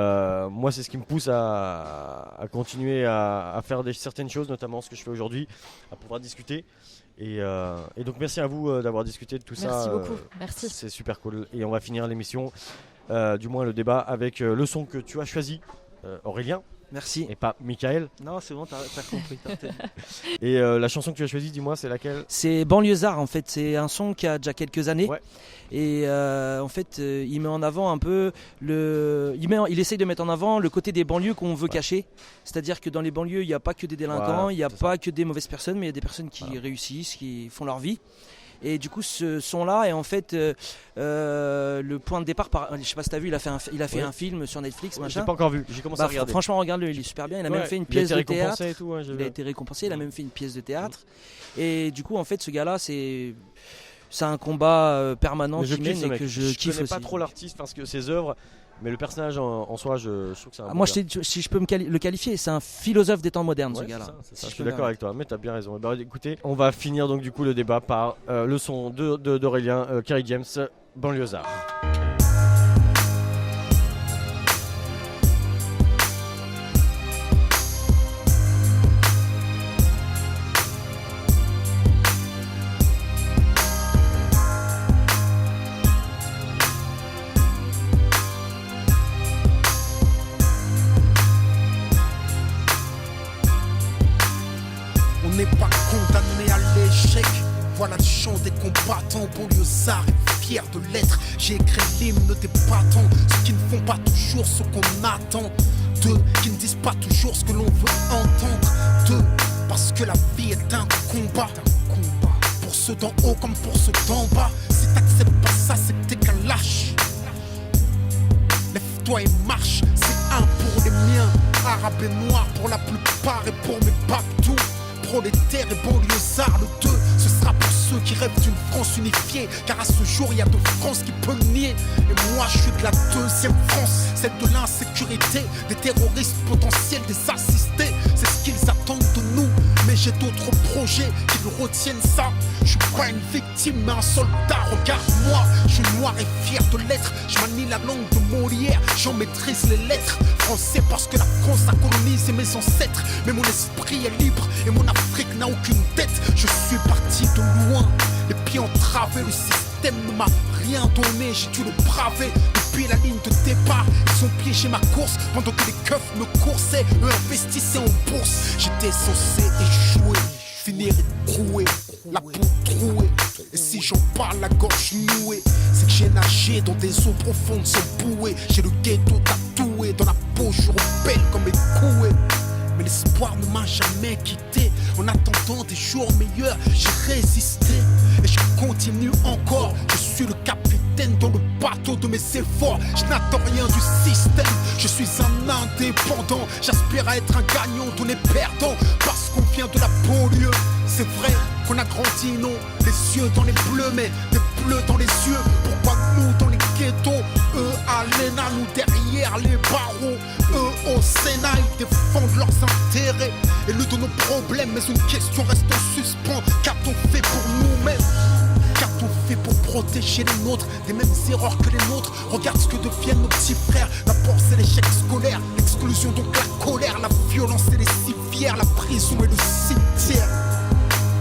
moi c'est ce qui me pousse à continuer à faire certaines choses, notamment ce que je fais aujourd'hui, à pouvoir discuter. Et donc merci à vous d'avoir discuté de tout ça. Merci beaucoup, merci. C'est super cool. Et on va finir l'émission, du moins le débat, avec le son que tu as choisi, Aurélien. Merci. et pas Michael. Non, c'est bon, t'as compris. Et la chanson que tu as choisie, dis-moi, c'est laquelle? C'est Banlieusard en fait, c'est un son qui a déjà quelques années. Ouais. Et en fait, il met en avant un peu il essaye de mettre en avant le côté des banlieues qu'on veut cacher. C'est-à-dire que dans les banlieues, il n'y a pas que des délinquants, Voilà, il n'y a c'est pas que des mauvaises personnes, mais il y a des personnes qui réussissent, qui font leur vie. Et du coup, ce son-là est en fait le point de départ. Je sais pas si t'as vu, il a fait un film sur Netflix, J'ai machin. pas encore vu, j'ai commencé à regarder. Franchement, regarde-le, il est super bien. Il a même fait une il a pièce été de théâtre. récompensé et tout, ouais, j'ai Il vu. a été récompensé, il a même fait une pièce de théâtre. Et du coup, en fait, ce gars-là, c'est un combat permanent Mais je qu'il kiffe mène ce et mec. que je Je kiffe connais aussi. pas trop l'artiste parce que ses œuvres, mais le personnage en soi, je trouve que c'est un bon Moi, gars. si je peux le qualifier, c'est un philosophe des temps modernes, ce Ouais, gars-là. c'est ça, Si je suis peux me d'accord avec permettre. toi, mais t'as bien raison. Eh ben, écoutez, on va finir donc du coup le débat par le son d'Aurélien, Kerry James, Banlieusard. On n'est pas condamné à l'échec. Voilà le chant des combattants, banlieusards et fiers de l'être. J'ai écrit l'hymne des battants, ceux qui ne font pas toujours ce qu'on attend. D'eux qui ne disent pas toujours ce que l'on veut entendre. D'eux, parce que la vie est un combat. Pour ceux d'en haut comme pour ceux d'en bas. Si t'acceptes pas ça, c'est que t'es qu'un lâche. Lève-toi et marche, c'est un pour les miens. Arabes et noirs pour la plupart et pour mes babtous. Prolétaires et banlieusards, le 2, ce sera pour ceux qui rêvent d'une France unifiée. Car à ce jour, il y a de France qui peut le nier. Et moi, je suis de la deuxième France, celle de l'insécurité, des terroristes potentiels, des assistés. C'est ce qu'ils attendent de nous. Mais j'ai d'autres projets qui me retiennent ça. Je suis pas une victime, mais un soldat. Regarde-moi, je suis noir et fier de l'être. Je manie la langue de Molière, j'en maîtrise les lettres. Français parce que la France a colonisé mes ancêtres. Mais mon esprit est libre et mon Afrique n'a aucune dette. Je suis parti de loin, les pieds entravés. Le système ne m'a rien donné, j'ai dû le braver. Depuis la ligne de départ, ils ont piégé ma course. Pendant que les keufs me coursaient, eux investissaient en bourse. J'étais censé échouer, finir écroué, la peau trouée. Et si j'en parle la gorge nouée, c'est que j'ai nagé dans des eaux profondes sans bouée. J'ai le ghetto tatoué dans la peau, je rebelle comme écoué. Mais l'espoir ne m'a jamais quitté. En attendant des jours meilleurs, j'ai résisté. Et je continue encore. Je suis le capitaine dans le bateau de mes efforts. Je n'attends rien du système. Je suis un indépendant. J'aspire à être un gagnant, donné perdant. Parce qu'on vient de la banlieue. C'est vrai qu'on a grandi, non, les yeux dans les bleus, mais des bleus dans les yeux. Pourquoi nous dans les ghettos, eux à l'ENA, nous derrière les barreaux, eux au Sénat, ils défendent leurs intérêts et le de nos problèmes. Mais une question reste en suspens. Qu'a-t-on fait pour nous-mêmes? Qu'a-t-on fait pour protéger les nôtres des mêmes erreurs que les nôtres? Regarde ce que deviennent nos petits frères. D'abord c'est l'échec scolaire, l'exclusion donc la colère, la violence et les civières, la prison et le cimetière.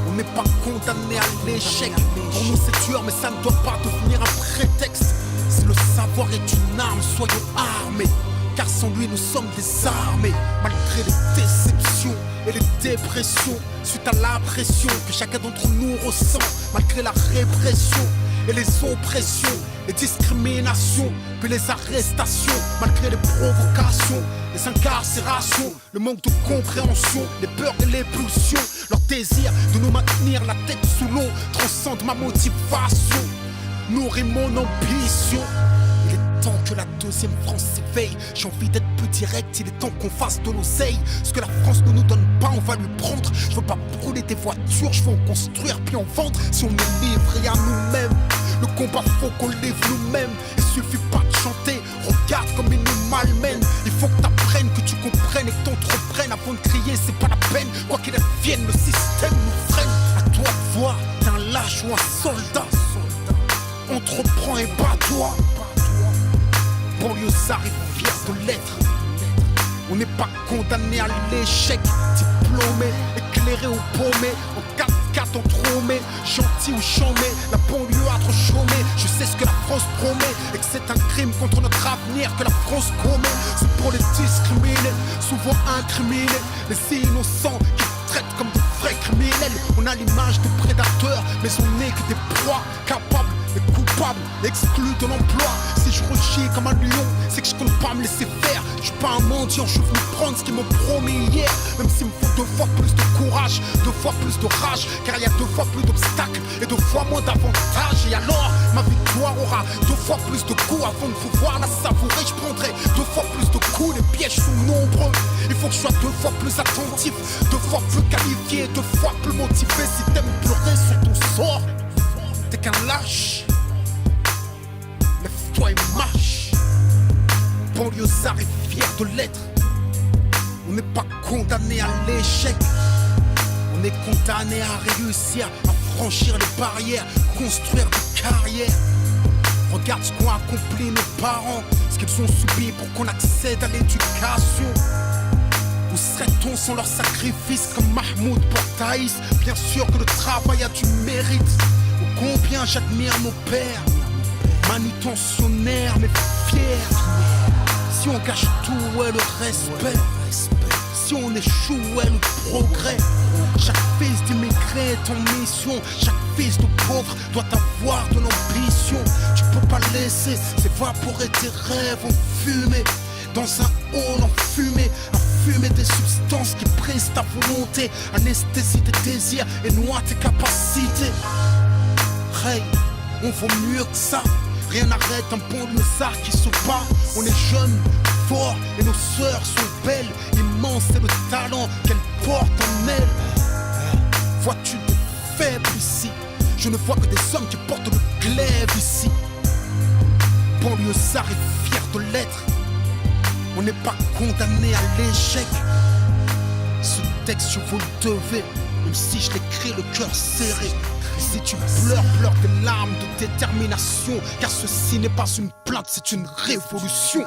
On n'est pas condamné à l'échec. Pour nous c'est dur mais ça ne doit pas devenir un prétexte. Si le savoir est une arme, soyons armés. Car sans lui nous sommes désarmés. Malgré les déceptions et les dépressions, suite à la pression que chacun d'entre nous ressent. Malgré la répression et les oppressions, les discriminations, puis les arrestations. Malgré les provocations, les incarcérations, le manque de compréhension, les peurs et les pulsions. Leur désir de nous maintenir la tête sous l'eau transcende ma motivation, nourrit mon ambition. Il est temps que la deuxième France s'éveille. J'ai envie d'être plus direct, il est temps qu'on fasse de l'oseille. Ce que la France ne nous donne pas, on va lui prendre. Je veux pas brûler des voitures, je veux en construire puis en vendre. Si on est livré à nous-mêmes, le combat faut qu'on livre nous-mêmes. Il suffit pas de chanter, regarde comme ils nous malmènent. Il faut que t'apprennes, que tu comprennes et que t'entreprennes. Avant de crier, c'est pas la peine. Quoi qu'il advienne, le système nous freine. À toi de voir, t'es un lâche ou un soldat. Entreprends et bats-toi. Banlieusard et fier de l'être. On n'est pas condamné à l'échec. Diplômé, éclairé ou paumé. En cas de qu'attend trop, mais gentil ou chômé, la banlieue a trop chômé. Je sais ce que la France promet et que c'est un crime contre notre avenir que la France commet. C'est pour les discriminés, souvent incriminés, les innocents qui traitent comme de vrais criminels. On a l'image de prédateurs, mais on n'est que des proies capables et coupables, exclus de l'emploi. Si je rechie comme un lion, c'est que je compte pas me laisser faire. Je suis pas un mendiant, je veux prendre ce qu'ils m'ont promis hier. Même s'il me faut 2 fois plus de courage, 2 fois plus de rage, car il y a 2 fois plus d'obstacles et 2 fois moins d'avantages. Et alors, ma victoire aura 2 fois plus de coups. Avant de pouvoir la savourer, je prendrai 2 fois plus de coups. Les pièges sont nombreux, il faut que je sois 2 fois plus attentif, 2 fois plus qualifié, 2 fois plus motivé. Si t'aimes pleurer sur ton sort, t'es qu'un lâche. Lève-toi et marche. Banlieusard est fier de l'être. On n'est pas condamné à l'échec, on est condamné à réussir, à franchir les barrières, construire des carrières. Regarde ce qu'ont accompli nos parents, ce qu'ils ont subi pour qu'on accède à l'éducation. Où serait-on sans leur sacrifice comme Mahmoud pour Thaïs? Bien sûr que le travail a du mérite. Ou combien j'admire nos pères, manutentionnaires mais fiers. Si on gâche tout, où est le respect? Si on échoue, où est le progrès? Chaque fils d'immigré est en mission, chaque fils de pauvre doit avoir de l'ambition. Tu peux pas laisser s'évaporer tes rêves en fumée, dans un hall en fumée, fumer des substances qui brisent ta volonté, anesthésie tes désirs et noie tes capacités. Hey, on vaut mieux que ça. Rien n'arrête un banlieusard qui se bat. On est jeunes, forts et nos sœurs sont belles. Immense est le talent qu'elles portent en elles. Vois-tu des faibles ici? Je ne vois que des hommes qui portent le glaive ici. Banlieusard est fier de l'être. On n'est pas condamné à l'échec. Ce texte je vous le devais, même si je l'écris le cœur serré. Si tu pleures, pleure des larmes de détermination, car ceci n'est pas une plainte, c'est une révolution.